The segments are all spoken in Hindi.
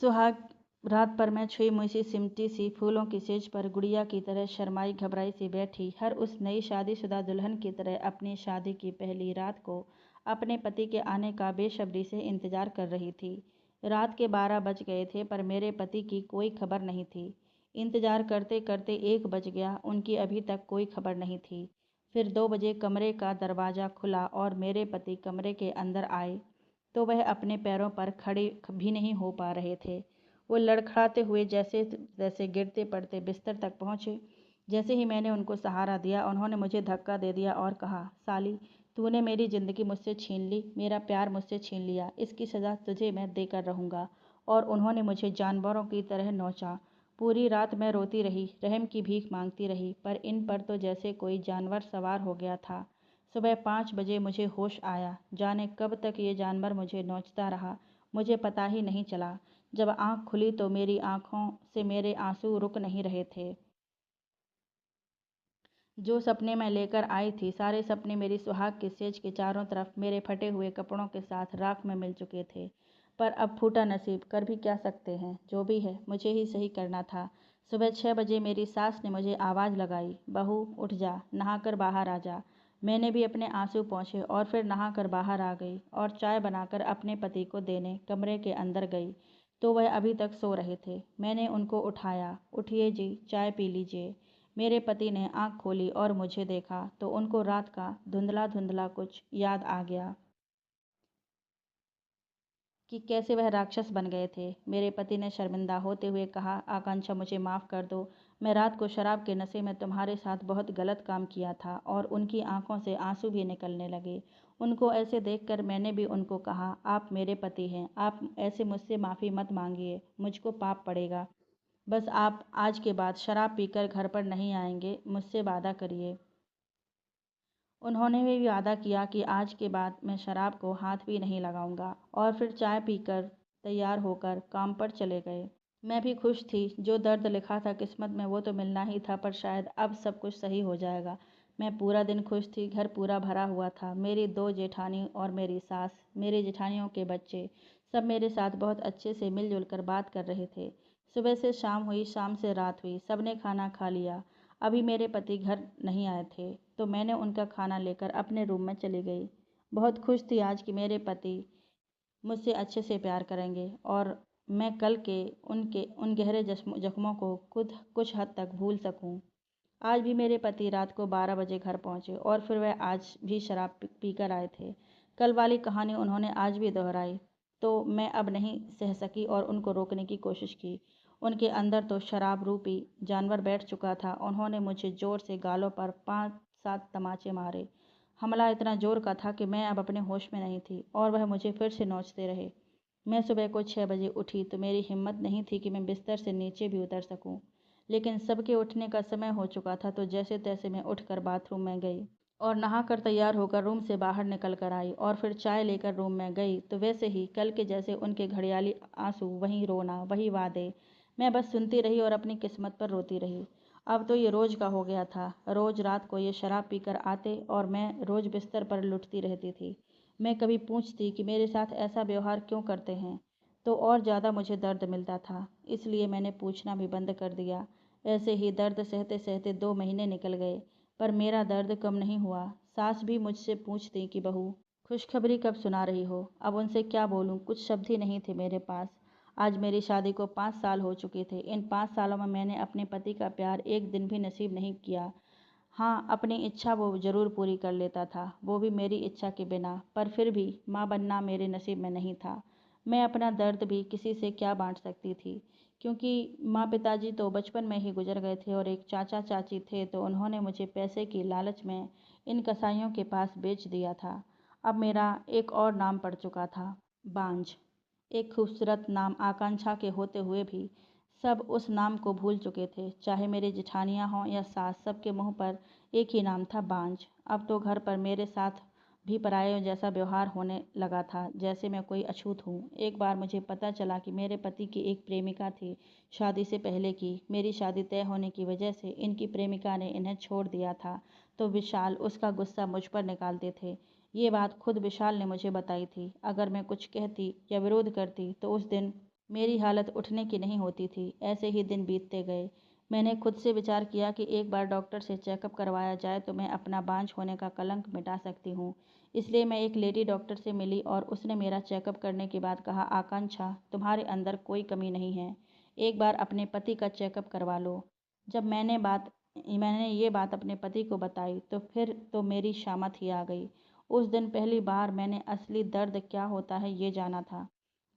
सुहाग रात पर मैं छुई मुई सी सिमटी सी फूलों की सेज पर गुड़िया की तरह शर्माई घबराई सी बैठी हर उस नई शादीशुदा दुल्हन की तरह अपनी शादी की पहली रात को अपने पति के आने का बेसब्री से इंतजार कर रही थी। रात के 12 बज गए थे पर मेरे पति की कोई खबर नहीं थी। इंतजार करते करते 1 बज गया, उनकी अभी तक कोई खबर नहीं थी। फिर 2 बजे कमरे का दरवाज़ा खुला और मेरे पति कमरे के अंदर आए तो वह अपने पैरों पर खड़े भी नहीं हो पा रहे थे। वो लड़खड़ाते हुए जैसे तैसे गिरते पड़ते बिस्तर तक पहुँचे। जैसे ही मैंने उनको सहारा दिया, उन्होंने मुझे धक्का दे दिया और कहा, साली, तूने मेरी ज़िंदगी मुझसे छीन ली, मेरा प्यार मुझसे छीन लिया, इसकी सज़ा तुझे मैं देकर रहूँगा। और उन्होंने मुझे जानवरों की तरह नोचा। पूरी रात मैं रोती रही, रहम की भीख मांगती रही, पर इन पर तो जैसे कोई जानवर सवार हो गया था। सुबह 5 बजे मुझे होश आया। जाने कब तक ये जानवर मुझे नोचता रहा, मुझे पता ही नहीं चला। जब आँख खुली तो मेरी आँखों से मेरे आंसू रुक नहीं रहे थे। जो सपने मैं लेकर आई थी, सारे सपने मेरी सुहाग की सेज के चारों तरफ मेरे फटे हुए कपड़ों के साथ राख में मिल चुके थे। पर अब फूटा नसीब, कर भी क्या सकते हैं। जो भी है मुझे ही सही करना था। सुबह 6 बजे मेरी सास ने मुझे आवाज़ लगाई, बहू उठ जा, नहाकर बाहर आ जा। मैंने भी अपने आंसू पोंछे और फिर नहाकर बाहर आ गई और चाय बनाकर अपने पति को देने कमरे के अंदर गई तो वह अभी तक सो रहे थे। मैंने उनको उठाया, उठिए जी, चाय पी लीजिए। मेरे पति ने आँख खोली और मुझे देखा तो उनको रात का धुंधला धुंधला कुछ याद आ गया कि कैसे वह राक्षस बन गए थे। मेरे पति ने शर्मिंदा होते हुए कहा, आकांक्षा, मुझे माफ़ कर दो। मैं रात को शराब के नशे में तुम्हारे साथ बहुत गलत काम किया था। और उनकी आंखों से आंसू भी निकलने लगे। उनको ऐसे देखकर मैंने भी उनको कहा, आप मेरे पति हैं, आप ऐसे मुझसे माफ़ी मत मांगिए, मुझको पाप पड़ेगा। बस आप आज के बाद शराब पीकर घर पर नहीं आएंगे, मुझसे वादा करिए। उन्होंने भी वादा किया कि आज के बाद मैं शराब को हाथ भी नहीं लगाऊंगा और फिर चाय पीकर तैयार होकर काम पर चले गए। मैं भी खुश थी। जो दर्द लिखा था किस्मत में वो तो मिलना ही था, पर शायद अब सब कुछ सही हो जाएगा। मैं पूरा दिन खुश थी। घर पूरा भरा हुआ था। मेरी 2 जेठानी और मेरी सास, मेरे जेठानियों के बच्चे सब मेरे साथ बहुत अच्छे से मिलजुल कर बात कर रहे थे। सुबह से शाम हुई, शाम से रात हुई, सबने खाना खा लिया। अभी मेरे पति घर नहीं आए थे तो मैंने उनका खाना लेकर अपने रूम में चली गई। बहुत खुश थी आज कि मेरे पति मुझसे अच्छे से प्यार करेंगे और मैं कल के उनके उन गहरे जख्मों को खुद कुछ हद तक भूल सकूं। आज भी मेरे पति रात को 12 बजे घर पहुंचे और फिर वह आज भी शराब पीकर आए थे। कल वाली कहानी उन्होंने आज भी दोहराई तो मैं अब नहीं सह सकी और उनको रोकने की कोशिश की। उनके अंदर तो शराब रूपी जानवर बैठ चुका था। उन्होंने मुझे जोर से गालों पर 5-7 तमाचे मारे। हमला इतना जोर का था कि मैं अब अपने होश में नहीं थी और वह मुझे फिर से नोचते रहे। मैं सुबह को 6 बजे उठी तो मेरी हिम्मत नहीं थी कि मैं बिस्तर से नीचे भी उतर सकूं। लेकिन सबके उठने का समय हो चुका था तो जैसे तैसे मैं उठकर बाथरूम में गई और नहाकर तैयार होकर रूम से बाहर निकल कर आई और फिर चाय लेकर रूम में गई तो वैसे ही कल के जैसे उनके घड़ियाली आंसू, वही रोना, वही वादे। मैं बस सुनती रही और अपनी किस्मत पर रोती रही। अब तो ये रोज का हो गया था। रोज रात को ये शराब पीकर आते और मैं रोज बिस्तर पर लुटती रहती थी। मैं कभी पूछती कि मेरे साथ ऐसा व्यवहार क्यों करते हैं तो और ज़्यादा मुझे दर्द मिलता था। इसलिए मैंने पूछना भी बंद कर दिया। ऐसे ही दर्द सहते सहते 2 महीने निकल गए पर मेरा दर्द कम नहीं हुआ। सास भी मुझसे पूछती कि बहू, खुशखबरी कब सुना रही हो। अब उनसे क्या बोलूं, कुछ शब्द ही नहीं थे मेरे पास। आज मेरी शादी को 5 साल हो चुके थे। इन 5 सालों में मैंने अपने पति का प्यार एक दिन भी नसीब नहीं किया। हाँ, अपनी इच्छा वो ज़रूर पूरी कर लेता था, वो भी मेरी इच्छा के बिना, पर फिर भी माँ बनना मेरे नसीब में नहीं था। मैं अपना दर्द भी किसी से क्या बांट सकती थी, क्योंकि माँ पिताजी तो बचपन में ही गुजर गए थे और एक चाचा चाची थे तो उन्होंने मुझे पैसे की लालच में इन कसाईयों के पास बेच दिया था। अब मेरा एक और नाम पड़ चुका था, बांझ। एक खूबसूरत नाम आकांक्षा के होते हुए भी सब उस नाम को भूल चुके थे। चाहे मेरी जेठानियाँ हों या सास, सबके मुंह पर एक ही नाम था, बांझ। अब तो घर पर मेरे साथ भी पराये जैसा व्यवहार होने लगा था, जैसे मैं कोई अछूत हूँ। एक बार मुझे पता चला कि मेरे पति की एक प्रेमिका थी, शादी से पहले की। मेरी शादी तय होने की वजह से इनकी प्रेमिका ने इन्हें छोड़ दिया था तो विशाल उसका गुस्सा मुझ पर निकालते थे। ये बात खुद विशाल ने मुझे बताई थी। अगर मैं कुछ कहती या विरोध करती तो उस दिन मेरी हालत उठने की नहीं होती थी। ऐसे ही दिन बीतते गए। मैंने खुद से विचार किया कि एक बार डॉक्टर से चेकअप करवाया जाए तो मैं अपना बांझ होने का कलंक मिटा सकती हूँ। इसलिए मैं एक लेडी डॉक्टर से मिली और उसने मेरा चेकअप करने के बाद कहा, आकांक्षा, तुम्हारे अंदर कोई कमी नहीं है। एक बार अपने पति का चेकअप करवा लो। जब मैंने ये बात अपने पति को बताई तो फिर तो मेरी शामत ही आ गई। उस दिन पहली बार मैंने असली दर्द क्या होता है ये जाना था।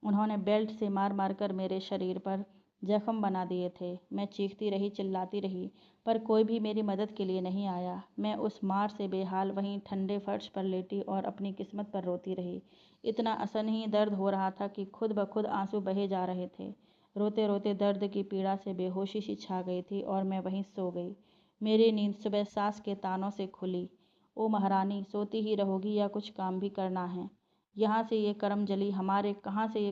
उन्होंने बेल्ट से मार मार कर मेरे शरीर पर जख्म बना दिए थे। मैं चीखती रही, चिल्लाती रही, पर कोई भी मेरी मदद के लिए नहीं आया। मैं उस मार से बेहाल वहीं ठंडे फर्श पर लेटी और अपनी किस्मत पर रोती रही। इतना असहनीय दर्द हो रहा था कि खुद ब खुद आंसू बहे जा रहे थे। रोते रोते दर्द की पीड़ा से बेहोशी सी छा गई थी और मैं वहीं सो गई। मेरी नींद सुबह सास के तानों से खुली। ओ महारानी, सोती ही रहोगी या कुछ काम भी करना है? कहाँ से ये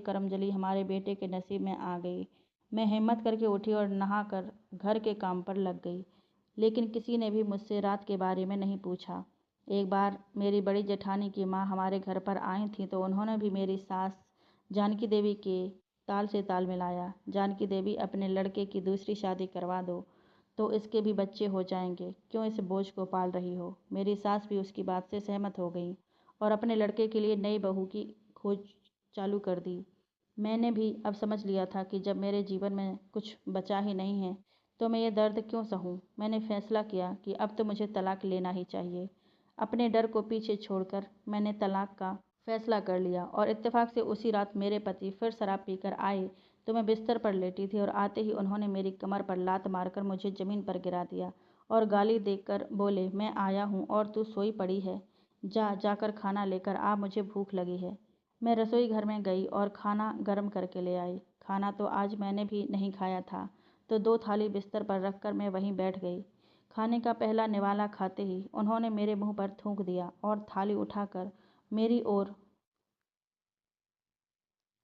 करमजली हमारे बेटे के नसीब में आ गई। मैं हिम्मत करके उठी और नहाकर घर के काम पर लग गई। लेकिन किसी ने भी मुझसे रात के बारे में नहीं पूछा। एक बार मेरी बड़ी जेठानी की माँ हमारे घर पर आई थी तो उन्होंने भी मेरी सास जानकी देवी के ताल से ताल मिलाया। जानकी देवी, अपने लड़के की दूसरी शादी करवा दो तो इसके भी बच्चे हो जाएंगे। क्यों इस बोझ को पाल रही हो? मेरी सास भी उसकी बात से सहमत हो गई और अपने लड़के के लिए नई बहू की खोज चालू कर दी। मैंने भी अब समझ लिया था कि जब मेरे जीवन में कुछ बचा ही नहीं है तो मैं ये दर्द क्यों सहूं। मैंने फैसला किया कि अब तो मुझे तलाक लेना ही चाहिए। अपने डर को पीछे छोड़कर मैंने तलाक का फैसला कर लिया और इत्तेफाक से उसी रात मेरे पति फिर शराब पीकर आए तो मैं बिस्तर पर लेटी थी और आते ही उन्होंने मेरी कमर पर लात मारकर मुझे ज़मीन पर गिरा दिया और गाली देकर बोले, मैं आया हूँ और तू सोई पड़ी है। जाकर खाना लेकर आ, मुझे भूख लगी है। मैं रसोई घर में गई और खाना गर्म करके ले आई। खाना तो आज मैंने भी नहीं खाया था तो 2 थाली बिस्तर पर रखकर मैं वहीं बैठ गई। खाने का पहला निवाला खाते ही उन्होंने मेरे मुंह पर थूक दिया और थाली उठाकर मेरी ओर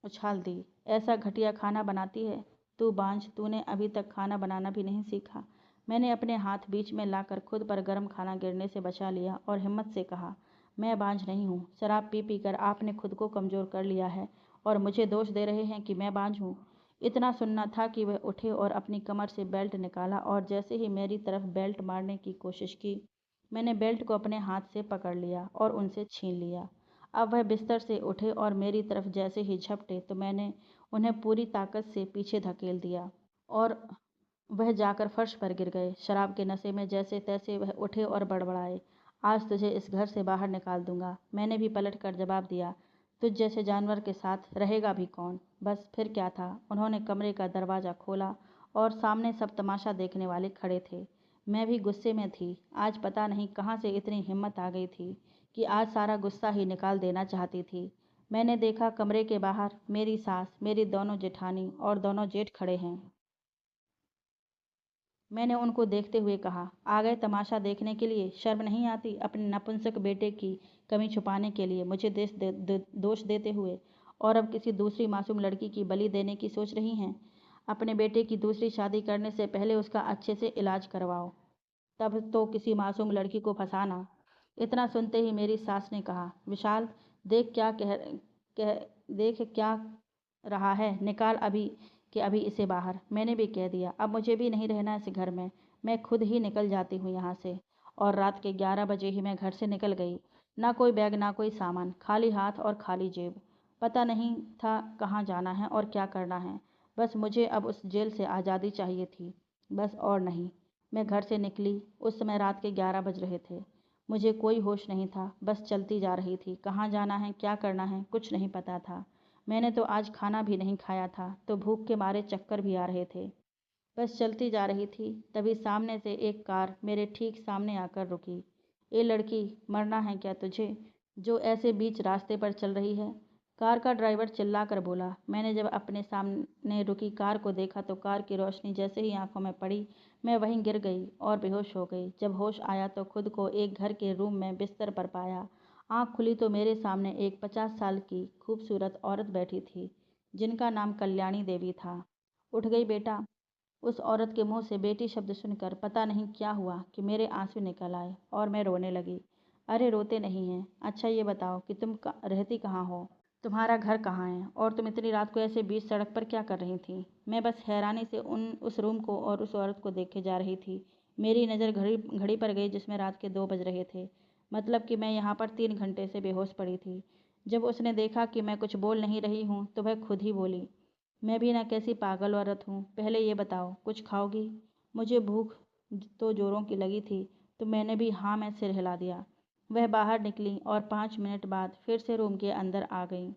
उछाल दी। ऐसा घटिया खाना बनाती है तू बांझ, तूने अभी तक खाना बनाना भी नहीं सीखा। मैंने अपने हाथ बीच में लाकर खुद पर गर्म खाना गिरने से बचा लिया और हिम्मत से कहा, मैं बांझ नहीं हूँ। शराब पी पी कर आपने खुद को कमज़ोर कर लिया है और मुझे दोष दे रहे हैं कि मैं बांझ हूँ। इतना सुनना था कि वह उठे और अपनी कमर से बेल्ट निकाला और जैसे ही मेरी तरफ बेल्ट मारने की कोशिश की, मैंने बेल्ट को अपने हाथ से पकड़ लिया और उनसे छीन लिया। अब वह बिस्तर से उठे और मेरी तरफ जैसे ही झपटे तो मैंने उन्हें पूरी ताकत से पीछे धकेल दिया और वह जाकर फर्श पर गिर गए। शराब के नशे में जैसे तैसे वह उठे और बड़बड़ाए, आज तुझे इस घर से बाहर निकाल दूंगा। मैंने भी पलट कर जवाब दिया, तुझ जैसे जानवर के साथ रहेगा भी कौन? बस फिर क्या था, उन्होंने कमरे का दरवाज़ा खोला और सामने सब तमाशा देखने वाले खड़े थे। मैं भी गुस्से में थी। आज पता नहीं कहाँ से इतनी हिम्मत आ गई थी कि आज सारा गुस्सा ही निकाल देना चाहती थी। मैंने देखा कमरे के बाहर मेरी सास, मेरी दोनों जेठानी और दोनों जेठ खड़े हैं। मैंने उनको देखते हुए कहा, आ गए तमाशा देखने के लिए? शर्म नहीं आती अपने नपुंसक बेटे की कमी छुपाने के लिए मुझे दोष देते हुए? और अब किसी दूसरी मासूम लड़की की बलि देने की सोच रही हैं? अपने बेटे की दूसरी शादी करने से पहले उसका अच्छे से इलाज करवाओ, तब तो किसी मासूम लड़की को फंसाना। इतना सुनते ही मेरी सास ने कहा, विशाल, देख क्या कह देख क्या रहा है, निकाल अभी कि अभी इसे बाहर। मैंने भी कह दिया, अब मुझे भी नहीं रहना इस घर में, मैं खुद ही निकल जाती हूँ यहाँ से। और रात के 11 बजे ही मैं घर से निकल गई। ना कोई बैग, ना कोई सामान, खाली हाथ और खाली जेब। पता नहीं था कहाँ जाना है और क्या करना है। बस मुझे अब उस जेल से आज़ादी चाहिए थी, बस और नहीं। मैं घर से निकली, उस समय रात के 11 बज रहे थे। मुझे कोई होश नहीं था, बस चलती जा रही थी। कहाँ जाना है, क्या करना है, कुछ नहीं पता था। मैंने तो आज खाना भी नहीं खाया था तो भूख के मारे चक्कर भी आ रहे थे। बस चलती जा रही थी, तभी सामने से एक कार मेरे ठीक सामने आकर रुकी। ए लड़की, मरना है क्या तुझे, जो ऐसे बीच रास्ते पर चल रही है? कार का ड्राइवर चिल्लाकर बोला। मैंने जब अपने सामने रुकी कार को देखा तो कार की रोशनी जैसे ही आंखों में पड़ी, मैं वहीं गिर गई और बेहोश हो गई। जब होश आया तो खुद को एक घर के रूम में बिस्तर पर पाया। आँख खुली तो मेरे सामने एक 50 साल की खूबसूरत औरत बैठी थी, जिनका नाम कल्याणी देवी था। उठ गई बेटा। उस औरत के मुंह से बेटी शब्द सुनकर पता नहीं क्या हुआ कि मेरे आंसू निकल आए और मैं रोने लगी। अरे रोते नहीं हैं। अच्छा ये बताओ कि तुम रहती कहाँ हो? तुम्हारा घर कहाँ है और तुम इतनी रात को ऐसे बीच सड़क पर क्या कर रही थी? मैं बस हैरानी से उस रूम को और उस औरत को देखे जा रही थी। मेरी नज़र घड़ी घड़ी पर गई जिसमें रात के 2 बज रहे थे। मतलब कि मैं यहाँ पर 3 घंटे से बेहोश पड़ी थी। जब उसने देखा कि मैं कुछ बोल नहीं रही हूँ तो वह खुद ही बोली, मैं भी ना कैसी पागल औरत हूँ। पहले ये बताओ, कुछ खाओगी? मुझे भूख तो जोरों की लगी थी, तो मैंने भी हाँ में सिर हिला दिया। वह बाहर निकली और 5 मिनट बाद फिर से रूम के अंदर आ गई।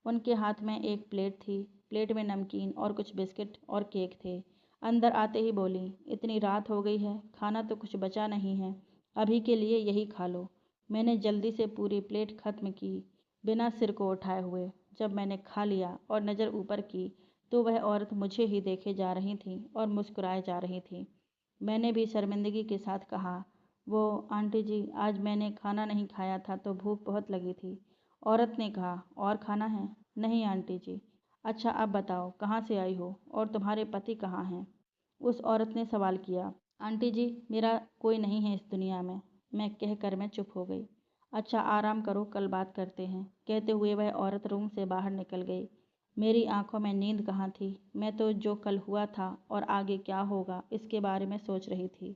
उनके हाथ में एक प्लेट थी। प्लेट में नमकीन और कुछ बिस्किट और केक थे। अंदर आते ही बोली, इतनी रात हो गई है, खाना तो कुछ बचा नहीं है, अभी के लिए यही खा लो। मैंने जल्दी से पूरी प्लेट खत्म की, बिना सिर को उठाए हुए। जब मैंने खा लिया और नज़र ऊपर की तो वह औरत मुझे ही देखे जा रही थी और मुस्कुराए जा रही थी। मैंने भी शर्मिंदगी के साथ कहा, वो आंटी जी, आज मैंने खाना नहीं खाया था तो भूख बहुत लगी थी। औरत ने कहा, और खाना है? नहीं आंटी जी। अच्छा अब बताओ, कहाँ से आई हो और तुम्हारे पति कहाँ हैं? उस औरत ने सवाल किया। आंटी जी, मेरा कोई नहीं है इस दुनिया में, मैं कहकर मैं चुप हो गई। अच्छा आराम करो, कल बात करते हैं, कहते हुए वह औरत रूम से बाहर निकल गई। मेरी आंखों में नींद कहाँ थी। मैं तो जो कल हुआ था और आगे क्या होगा इसके बारे में सोच रही थी।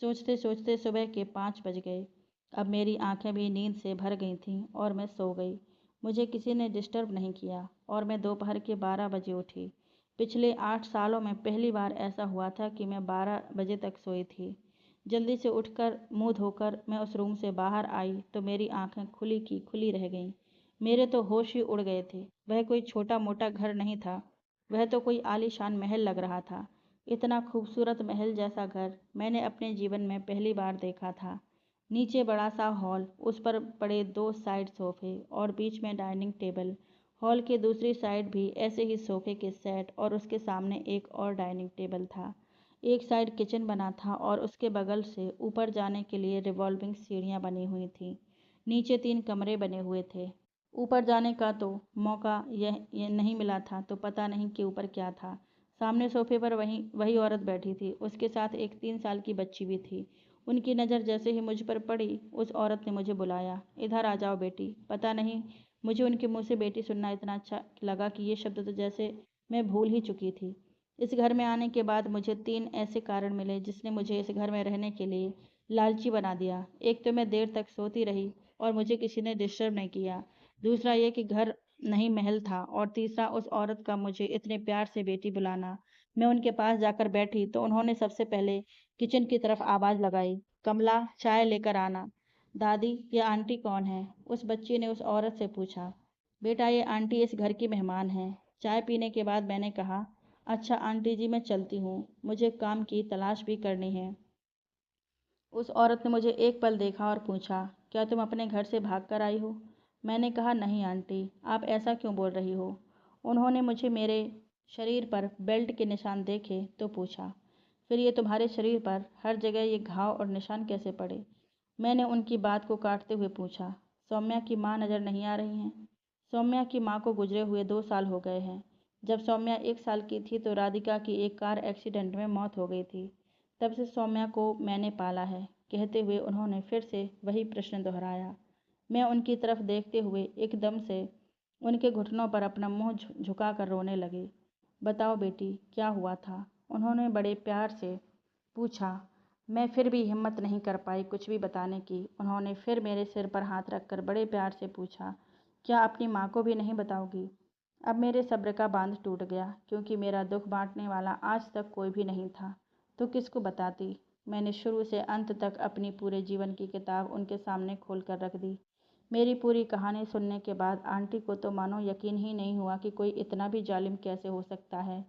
सोचते सोचते सुबह के 5 बज गए। अब मेरी आंखें भी नींद से भर गई थीं और मैं सो गई। मुझे किसी ने डिस्टर्ब नहीं किया और मैं दोपहर के 12 बजे उठी। पिछले 8 सालों में पहली बार ऐसा हुआ था कि मैं 12 बजे तक सोई थी। जल्दी से उठकर मुंह धोकर मैं उस रूम से बाहर आई तो मेरी आंखें खुली की खुली रह गईं। मेरे तो होश ही उड़ गए थे। वह कोई छोटा मोटा घर नहीं था, वह तो कोई आलीशान महल लग रहा था। इतना खूबसूरत महल जैसा घर मैंने अपने जीवन में पहली बार देखा था। नीचे बड़ा सा हॉल, उस पर पड़े 2 साइड सोफे और बीच में डाइनिंग टेबल। हॉल के दूसरी साइड भी ऐसे ही सोफे के सेट और उसके सामने एक और डाइनिंग टेबल था। एक साइड किचन बना था और उसके बगल से ऊपर जाने के लिए रिवॉल्विंग सीढ़ियाँ बनी हुई थीं। नीचे 3 कमरे बने हुए थे। ऊपर जाने का तो मौका यह नहीं मिला था तो पता नहीं कि ऊपर क्या था। सामने सोफे पर वही वही औरत बैठी थी, उसके साथ एक 3 साल की बच्ची भी थी। उनकी नज़र जैसे ही मुझ पर पड़ी, उस औरत ने मुझे बुलाया, इधर आ जाओ बेटी। पता नहीं मुझे उनके मुंह से बेटी सुनना इतना अच्छा लगा कि ये शब्द तो जैसे मैं भूल ही चुकी थी। इस घर में आने के बाद मुझे 3 ऐसे कारण मिले जिसने मुझे इस घर में रहने के लिए लालची बना दिया। एक तो मैं देर तक सोती रही और मुझे किसी ने डिस्टर्ब नहीं किया। दूसरा ये कि घर नहीं महल था और तीसरा उस औरत का मुझे इतने प्यार से बेटी बुलाना। मैं उनके पास जाकर बैठी तो उन्होंने सबसे पहले किचन की तरफ आवाज़ लगाई, कमला चाय लेकर आना। दादी, ये आंटी कौन है? उस बच्ची ने उस औरत से पूछा। बेटा, ये आंटी इस घर की मेहमान हैं। चाय पीने के बाद मैंने कहा, अच्छा आंटी जी, मैं चलती हूँ, मुझे काम की तलाश भी करनी है। उस औरत ने मुझे एक पल देखा और पूछा, क्या तुम अपने घर से भाग कर आई हो? मैंने कहा, नहीं आंटी, आप ऐसा क्यों बोल रही हो? उन्होंने मुझे मेरे शरीर पर बेल्ट के निशान देखे तो पूछा, फिर ये तुम्हारे शरीर पर हर जगह ये घाव और निशान कैसे पड़े? मैंने उनकी बात को काटते हुए पूछा, सौम्या की माँ नज़र नहीं आ रही हैं? सौम्या की माँ को गुजरे हुए 2 साल हो गए हैं। जब सौम्या 1 साल की थी तो राधिका की एक कार एक्सीडेंट में मौत हो गई थी। तब से सौम्या को मैंने पाला है। कहते हुए उन्होंने फिर से वही प्रश्न दोहराया। मैं उनकी तरफ देखते हुए एकदम से उनके घुटनों पर अपना मुंह झुका कर रोने लगी। बताओ बेटी, क्या हुआ था? उन्होंने बड़े प्यार से पूछा। मैं फिर भी हिम्मत नहीं कर पाई कुछ भी बताने की। उन्होंने फिर मेरे सिर पर हाथ रखकर बड़े प्यार से पूछा, क्या अपनी माँ को भी नहीं बताओगी? अब मेरे सब्र का बांध टूट गया, क्योंकि मेरा दुख बांटने वाला आज तक कोई भी नहीं था। तो किसको बताती? मैंने शुरू से अंत तक अपनी पूरे जीवन की किताब उनके सामने खोल कर रख दी। मेरी पूरी कहानी सुनने के बाद आंटी को तो मानो यकीन ही नहीं हुआ कि कोई इतना भी जालिम कैसे हो सकता है।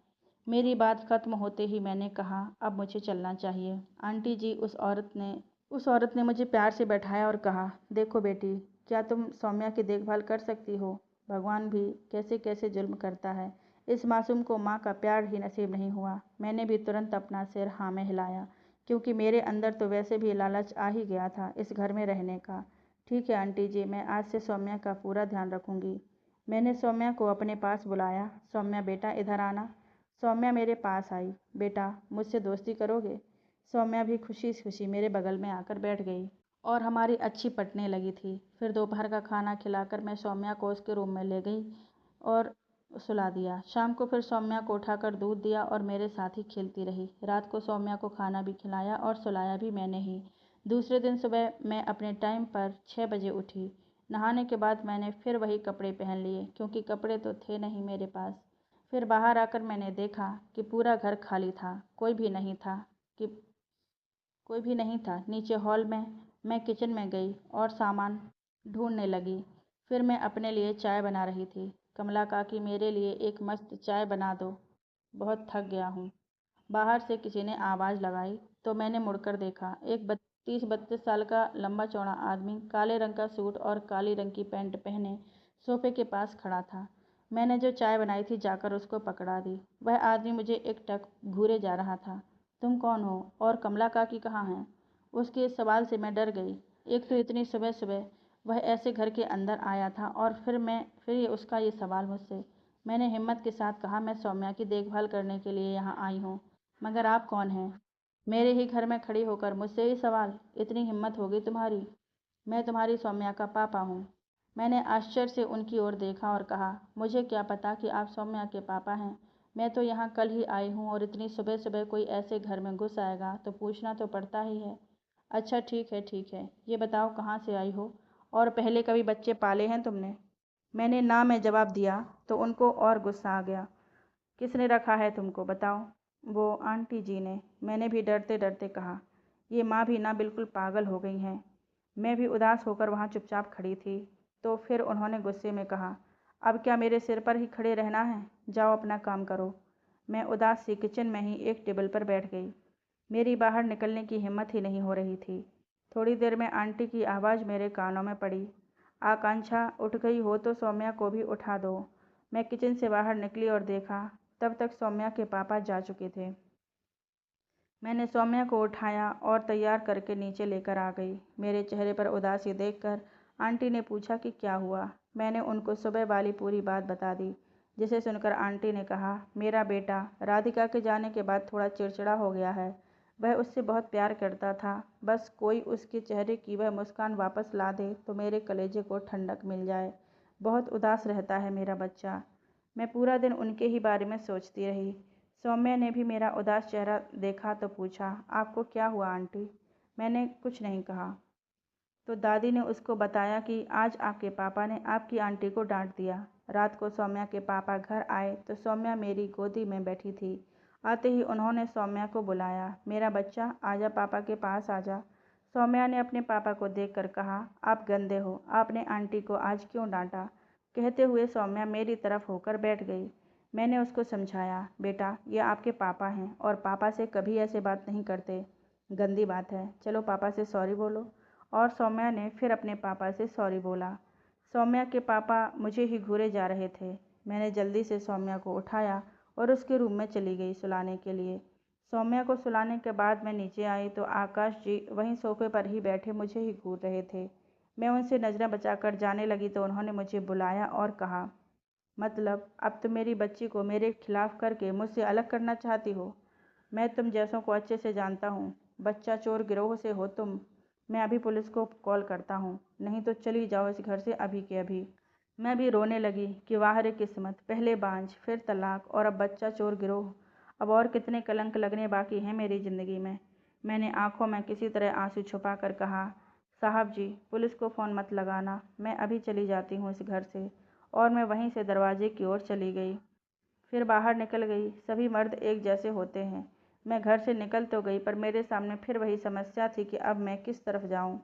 मेरी बात खत्म होते ही मैंने कहा, अब मुझे चलना चाहिए। आंटी जी, उस औरत ने मुझे प्यार से बैठाया और कहा, देखो बेटी, क्या तुम सौम्या की देखभाल कर सकती हो? भगवान भी कैसे कैसे जुल्म करता है। इस मासूम को माँ का प्यार ही नसीब नहीं हुआ। मैंने भी तुरंत अपना सिर हाँ में हिलाया, क्योंकि मेरे अंदर तो वैसे भी लालच आ ही गया था इस घर में रहने का। ठीक है आंटी जी, मैं आज से सौम्या का पूरा ध्यान रखूंगी। मैंने सौम्या को अपने पास बुलाया। सौम्या बेटा, इधर आना। सौम्या मेरे पास आई। बेटा, मुझसे दोस्ती करोगे? सौम्या भी खुशी खुशी मेरे बगल में आकर बैठ गई। और हमारी अच्छी पटने लगी थी। फिर दोपहर का खाना खिलाकर मैं सौम्या को उसके रूम में ले गई और सुला दिया। शाम को फिर सौम्या को उठाकर दूध दिया और मेरे साथ ही खेलती रही। रात को सौम्या को खाना भी खिलाया और सुलाया भी मैंने ही। दूसरे दिन सुबह मैं अपने टाइम पर 6 बजे उठी। नहाने के बाद मैंने फिर वही कपड़े पहन लिए, क्योंकि कपड़े तो थे नहीं मेरे पास। फिर बाहर आकर मैंने देखा कि पूरा घर खाली था, कि कोई भी नहीं था। नीचे हॉल में मैं किचन में गई और सामान ढूंढने लगी। फिर मैं अपने लिए चाय बना रही थी। कमला काकी, मेरे लिए एक मस्त चाय बना दो, बहुत थक गया हूँ। बाहर से किसी ने आवाज़ लगाई तो मैंने मुड़कर देखा। एक 32 साल का लंबा चौड़ा आदमी काले रंग का सूट और काली रंग की पैंट पहने सोफे के पास खड़ा था। मैंने जो चाय बनाई थी जाकर उसको पकड़ा दी। वह आदमी मुझे एकटक घूरे जा रहा था। तुम कौन हो और कमला काकी कहाँ हैं? उसके इस सवाल से मैं डर गई। एक तो इतनी सुबह सुबह वह ऐसे घर के अंदर आया था और फिर उसका ये सवाल मुझसे। मैंने हिम्मत के साथ कहा, मैं सौम्या की देखभाल करने के लिए यहाँ आई हूँ। मगर आप कौन हैं? मेरे ही घर में खड़ी होकर मुझसे ही सवाल, इतनी हिम्मत हो गई तुम्हारी? मैं तुम्हारी सौम्या का पापा हूँ। मैंने आश्चर्य से उनकी ओर देखा और कहा, मुझे क्या पता कि आप सौम्या के पापा हैं। मैं तो यहाँ कल ही आई हूँ और इतनी सुबह सुबह कोई ऐसे घर में घुस आएगा तो पूछना तो पड़ता ही है। अच्छा ठीक है, ये बताओ कहाँ से आई हो और पहले कभी बच्चे पाले हैं तुमने? मैंने ना में जवाब दिया तो उनको और गुस्सा आ गया। किसने रखा है तुमको, बताओ? वो आंटी जी ने, मैंने भी डरते डरते कहा। ये माँ भी ना बिल्कुल पागल हो गई हैं। मैं भी उदास होकर वहाँ चुपचाप खड़ी थी। तो फिर उन्होंने गुस्से में कहा, अब क्या मेरे सिर पर ही खड़े रहना है? जाओ अपना काम करो। मैं उदास सी किचन में ही एक टेबल पर बैठ गई। मेरी बाहर निकलने की हिम्मत ही नहीं हो रही थी। थोड़ी देर में आंटी की आवाज़ मेरे कानों में पड़ी, आकांक्षा उठ गई हो तो सौम्या को भी उठा दो। मैं किचन से बाहर निकली और देखा, तब तक सौम्या के पापा जा चुके थे। मैंने सौम्या को उठाया और तैयार करके नीचे लेकर आ गई। मेरे चेहरे पर उदासी देखकर आंटी ने पूछा कि क्या हुआ। मैंने उनको सुबह वाली पूरी बात बता दी, जिसे सुनकर आंटी ने कहा, मेरा बेटा राधिका के जाने के बाद थोड़ा चिड़चिड़ा हो गया है। वह उससे बहुत प्यार करता था। बस कोई उसके चेहरे की वह मुस्कान वापस ला दे तो मेरे कलेजे को ठंडक मिल जाए। बहुत उदास रहता है मेरा बच्चा। मैं पूरा दिन उनके ही बारे में सोचती रही। सौम्या ने भी मेरा उदास चेहरा देखा तो पूछा, आपको क्या हुआ आंटी? मैंने कुछ नहीं कहा। तो दादी ने उसको बताया कि आज आपके पापा ने आपकी आंटी को डांट दिया। रात को सौम्या के पापा घर आए तो सौम्या मेरी गोदी में बैठी थी। आते ही उन्होंने सौम्या को बुलाया, मेरा बच्चा आजा, पापा के पास आजा। सौम्या ने अपने पापा को देखकर कहा, आप गंदे हो, आपने आंटी को आज क्यों डांटा? कहते हुए सौम्या मेरी तरफ होकर बैठ गई। मैंने उसको समझाया, बेटा ये आपके पापा हैं और पापा से कभी ऐसे बात नहीं करते, गंदी बात है, चलो पापा से सॉरी बोलो। और सौम्या ने फिर अपने पापा से सॉरी बोला। सौम्या के पापा मुझे ही घूरे जा रहे थे। मैंने जल्दी से सौम्या को उठाया और उसके रूम में चली गई सुलाने के लिए। सौम्या को सुलाने के बाद मैं नीचे आई तो आकाश जी वहीं सोफे पर ही बैठे मुझे ही घूर रहे थे। मैं उनसे नज़रें बचाकर जाने लगी तो उन्होंने मुझे बुलाया और कहा, मतलब अब तुम मेरी बच्ची को मेरे खिलाफ करके मुझसे अलग करना चाहती हो? मैं तुम जैसों को अच्छे से जानता हूँ। बच्चा चोर गिरोह से हो तुम। मैं अभी पुलिस को कॉल करता हूँ, नहीं तो चली जाओ इस घर से अभी के अभी। मैं भी रोने लगी कि वाह रे किस्मत, पहले बांझ फिर तलाक और अब बच्चा चोर गिरोह। अब और कितने कलंक लगने बाकी हैं मेरी ज़िंदगी में। मैंने आंखों में किसी तरह आंसू छुपा कर कहा, साहब जी पुलिस को फ़ोन मत लगाना, मैं अभी चली जाती हूँ इस घर से। और मैं वहीं से दरवाजे की ओर चली गई। फिर बाहर निकल गई। सभी मर्द एक जैसे होते हैं। मैं घर से निकल तो गई पर मेरे सामने फिर वही समस्या थी कि अब मैं किस तरफ जाऊं।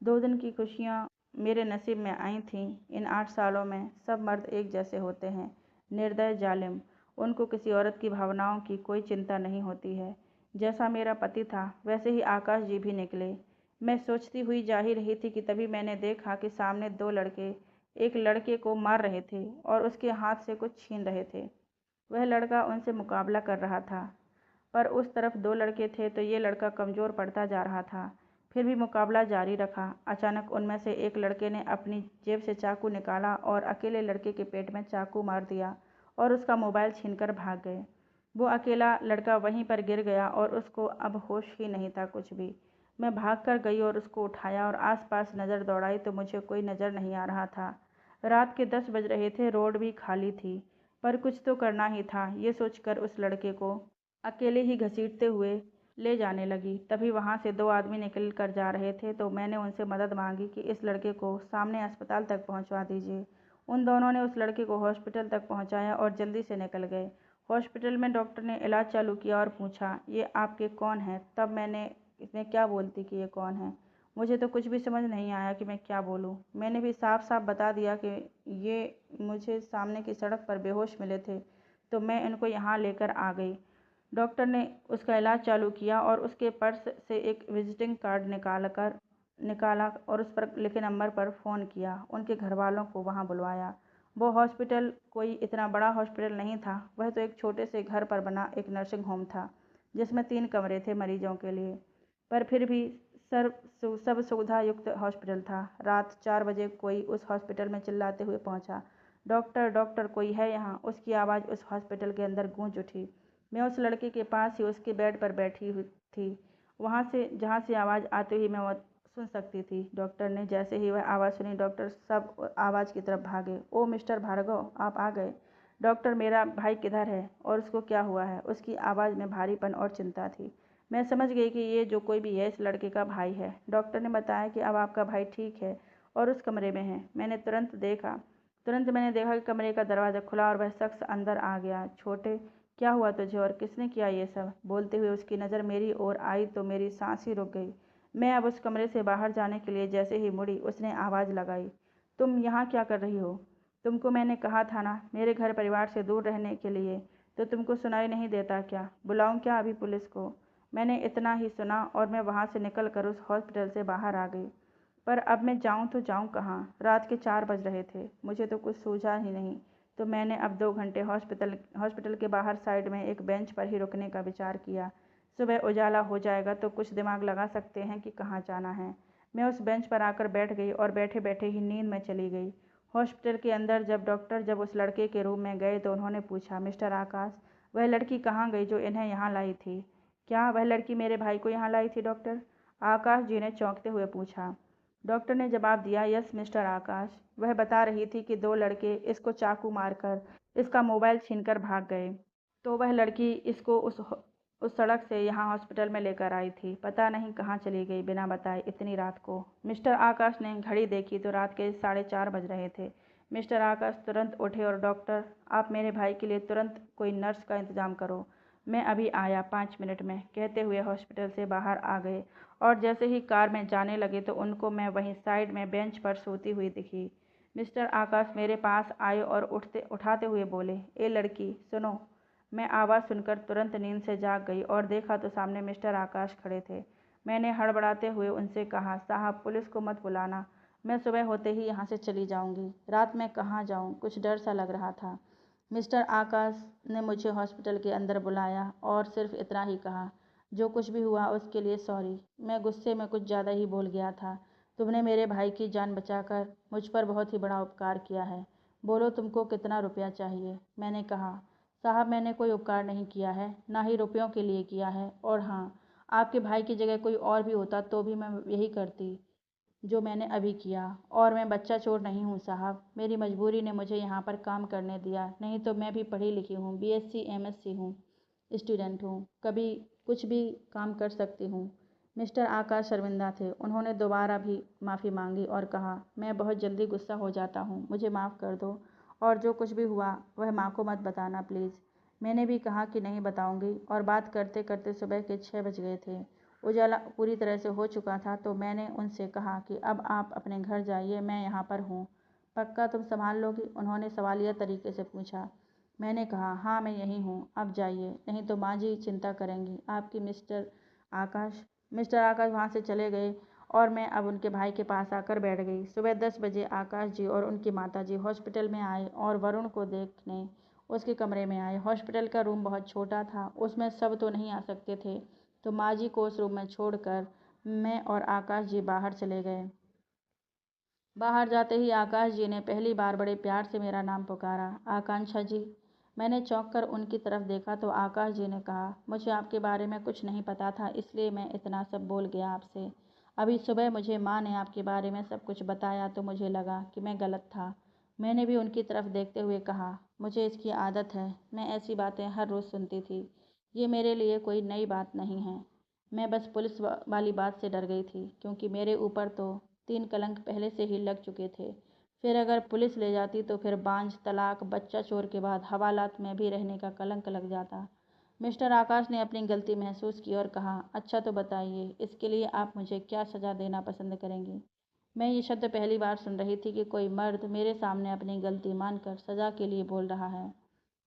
2 दिन की खुशियां मेरे नसीब में आई थीं। इन 8 सालों में सब मर्द एक जैसे होते हैं, निर्दय जालिम। उनको किसी औरत की भावनाओं की कोई चिंता नहीं होती है। जैसा मेरा पति था वैसे ही आकाश जी भी निकले। मैं सोचती हुई जा ही रही थी कि तभी मैंने देखा कि सामने 2 लड़के एक लड़के को मार रहे थे और उसके हाथ से कुछ छीन रहे थे। वह लड़का उनसे मुकाबला कर रहा था, पर उस तरफ 2 लड़के थे तो ये लड़का कमज़ोर पड़ता जा रहा था। फिर भी मुकाबला जारी रखा। अचानक उनमें से एक लड़के ने अपनी जेब से चाकू निकाला और अकेले लड़के के पेट में चाकू मार दिया और उसका मोबाइल छीनकर भाग गए। वो अकेला लड़का वहीं पर गिर गया और उसको अब होश ही नहीं था कुछ भी। मैं भागकर गई और उसको उठाया और आसपास नज़र दौड़ाई तो मुझे कोई नज़र नहीं आ रहा था। रात के 10 बज रहे थे, रोड भी खाली थी, पर कुछ तो करना ही था, ये सोचकर उस लड़के को अकेले ही घसीटते हुए ले जाने लगी। तभी वहाँ से 2 आदमी निकल कर जा रहे थे तो मैंने उनसे मदद मांगी कि इस लड़के को सामने अस्पताल तक पहुँचवा दीजिए। उन दोनों ने उस लड़के को हॉस्पिटल तक पहुँचाया और जल्दी से निकल गए। हॉस्पिटल में डॉक्टर ने इलाज चालू किया और पूछा, ये आपके कौन हैं? तब मैंने इसमें क्या बोलती कि ये कौन है? मुझे तो कुछ भी समझ नहीं आया कि मैं क्या बोलूँ। मैंने भी साफ साफ बता दिया कि ये मुझे सामने की सड़क पर बेहोश मिले थे तो मैं इनको यहाँ लेकर आ गई। डॉक्टर ने उसका इलाज चालू किया और उसके पर्स से एक विजिटिंग कार्ड निकाला और उस पर लिखे नंबर पर फ़ोन किया। उनके घर वालों को वहाँ बुलवाया। वो हॉस्पिटल कोई इतना बड़ा हॉस्पिटल नहीं था, वह तो एक छोटे से घर पर बना एक नर्सिंग होम था जिसमें 3 कमरे थे मरीजों के लिए, पर फिर भी सब सुविधा युक्त हॉस्पिटल था। रात 4 बजे कोई उस हॉस्पिटल में चिल्लाते हुए पहुंचा, डॉक्टर डॉक्टर कोई है यहाँ? उसकी आवाज़ उस हॉस्पिटल के अंदर गूंज उठी। मैं उस लड़के के पास ही उसके बेड पर बैठी हुई थी, वहाँ से जहाँ से आवाज़ आती हुई मैं वो सुन सकती थी। डॉक्टर ने जैसे ही वह आवाज़ सुनी, डॉक्टर सब आवाज़ की तरफ भागे। ओ मिस्टर भार्गव, आप आ गए। डॉक्टर, मेरा भाई किधर है और उसको क्या हुआ है? उसकी आवाज़ में भारीपन और चिंता थी। मैं समझ गई कि ये जो कोई भी है इस लड़के का भाई है। डॉक्टर ने बताया कि अब आपका भाई ठीक है और उस कमरे में है। तुरंत मैंने देखा कि कमरे का दरवाज़ा खुला और वह शख्स अंदर आ गया। छोटे, क्या हुआ तुझे और किसने किया ये सब? बोलते हुए उसकी नज़र मेरी ओर आई तो मेरी सांस ही रुक गई। मैं अब उस कमरे से बाहर जाने के लिए जैसे ही मुड़ी, उसने आवाज़ लगाई, तुम यहाँ क्या कर रही हो? तुमको मैंने कहा था ना मेरे घर परिवार से दूर रहने के लिए, तो तुमको सुनाई नहीं देता क्या? बुलाऊं क्या अभी पुलिस को? मैंने इतना ही सुना और मैं वहाँ से निकल कर उस हॉस्पिटल से बाहर आ गई। पर अब मैं जाऊँ तो जाऊँ कहाँ? रात के 4 बज रहे थे, मुझे तो कुछ सूझा ही नहीं। तो मैंने अब 2 घंटे हॉस्पिटल के बाहर साइड में एक बेंच पर ही रुकने का विचार किया। सुबह उजाला हो जाएगा तो कुछ दिमाग लगा सकते हैं कि कहाँ जाना है। मैं उस बेंच पर आकर बैठ गई और बैठे बैठे ही नींद में चली गई। हॉस्पिटल के अंदर जब उस लड़के के रूम में गए तो उन्होंने पूछा, मिस्टर आकाश, वह लड़की कहाँ गई जो इन्हें यहाँ लाई थी? क्या वह लड़की मेरे भाई को यहाँ लाई थी डॉक्टर? आकाश जी ने चौंकते हुए पूछा। डॉक्टर ने जवाब दिया, यस मिस्टर आकाश, वह बता रही थी कि 2 लड़के इसको चाकू मारकर इसका मोबाइल छीनकर भाग गए, तो वह लड़की इसको उस सड़क से यहाँ हॉस्पिटल में लेकर आई थी। पता नहीं कहाँ चली गई बिना बताए इतनी रात को। मिस्टर आकाश ने घड़ी देखी तो रात के 4:30 बज रहे थे। मिस्टर आकाश तुरंत उठे और डॉक्टर, आप मेरे भाई के लिए तुरंत कोई नर्स का इंतज़ाम करो, मैं अभी आया 5 मिनट में, कहते हुए हॉस्पिटल से बाहर आ गए। और जैसे ही कार में जाने लगे तो उनको मैं वहीं साइड में बेंच पर सोती हुई दिखी। मिस्टर आकाश मेरे पास आए और उठाते हुए बोले, ए लड़की सुनो। मैं आवाज़ सुनकर तुरंत नींद से जाग गई और देखा तो सामने मिस्टर आकाश खड़े थे। मैंने हड़बड़ाते हुए उनसे कहा, साहब पुलिस को मत बुलाना, मैं सुबह होते ही यहाँ से चली जाऊँगी। रात में कहाँ जाऊँ, कुछ डर सा लग रहा था। मिस्टर आकाश ने मुझे हॉस्पिटल के अंदर बुलाया और सिर्फ इतना ही कहा, जो कुछ भी हुआ उसके लिए सॉरी, मैं गुस्से में कुछ ज़्यादा ही बोल गया था। तुमने मेरे भाई की जान बचाकर मुझ पर बहुत ही बड़ा उपकार किया है। बोलो तुमको कितना रुपया चाहिए? मैंने कहा, साहब मैंने कोई उपकार नहीं किया है, ना ही रुपयों के लिए किया है, और हाँ, आपके भाई की जगह कोई और भी होता तो भी मैं यही करती जो मैंने अभी किया। और मैं बच्चा चोर नहीं हूँ साहब, मेरी मजबूरी ने मुझे यहाँ पर काम करने दिया, नहीं तो मैं भी पढ़ी लिखी हूँ, BSc MSc हूँ, स्टूडेंट हूँ, कभी कुछ भी काम कर सकती हूँ। मिस्टर आकाश शर्मिंदा थे। उन्होंने दोबारा भी माफ़ी मांगी और कहा, मैं बहुत जल्दी गुस्सा हो जाता हूँ, मुझे माफ़ कर दो, और जो कुछ भी हुआ वह माँ को मत बताना प्लीज़। मैंने भी कहा कि नहीं बताऊँगी, और बात करते करते सुबह के 6 बज गए थे। उजाला पूरी तरह से हो चुका था तो मैंने उनसे कहा कि अब आप अपने घर जाइए, मैं यहाँ पर हूँ। पक्का तुम संभाल लोगी? उन्होंने सवालिया तरीके से पूछा। मैंने कहा, हाँ मैं यहीं हूँ, अब जाइए, नहीं तो माँ जी चिंता करेंगी आपकी। मिस्टर आकाश वहाँ से चले गए और मैं अब उनके भाई के पास आकर बैठ गई। सुबह 10 बजे आकाश जी और उनकी माता जी हॉस्पिटल में आए और वरुण को देखने उसके कमरे में आए। हॉस्पिटल का रूम बहुत छोटा था, उसमें सब तो नहीं आ सकते थे, तो माँ जी को उस रूम में छोड़कर मैं और आकाश जी बाहर चले गए। बाहर जाते ही आकाश जी ने पहली बार बड़े प्यार से मेरा नाम पुकारा, आकांक्षा जी। मैंने चौंक कर उनकी तरफ देखा तो आकाश जी ने कहा, मुझे आपके बारे में कुछ नहीं पता था, इसलिए मैं इतना सब बोल गया आपसे। अभी सुबह मुझे माँ ने आपके बारे में सब कुछ बताया तो मुझे लगा कि मैं गलत था। मैंने भी उनकी तरफ देखते हुए कहा, मुझे इसकी आदत है, मैं ऐसी बातें हर रोज़ सुनती थी। ये मेरे लिए कोई नई बात नहीं है। मैं बस पुलिस वाली बात से डर गई थी, क्योंकि मेरे ऊपर तो 3 कलंक पहले से ही लग चुके थे। फिर अगर पुलिस ले जाती तो फिर बांझ, तलाक, बच्चा चोर के बाद हवालात में भी रहने का कलंक लग जाता। मिस्टर आकाश ने अपनी गलती महसूस की और कहा, अच्छा तो बताइए, इसके लिए आप मुझे क्या सज़ा देना पसंद करेंगी? मैं ये शब्द पहली बार सुन रही थी कि कोई मर्द मेरे सामने अपनी गलती मानकर सज़ा के लिए बोल रहा है।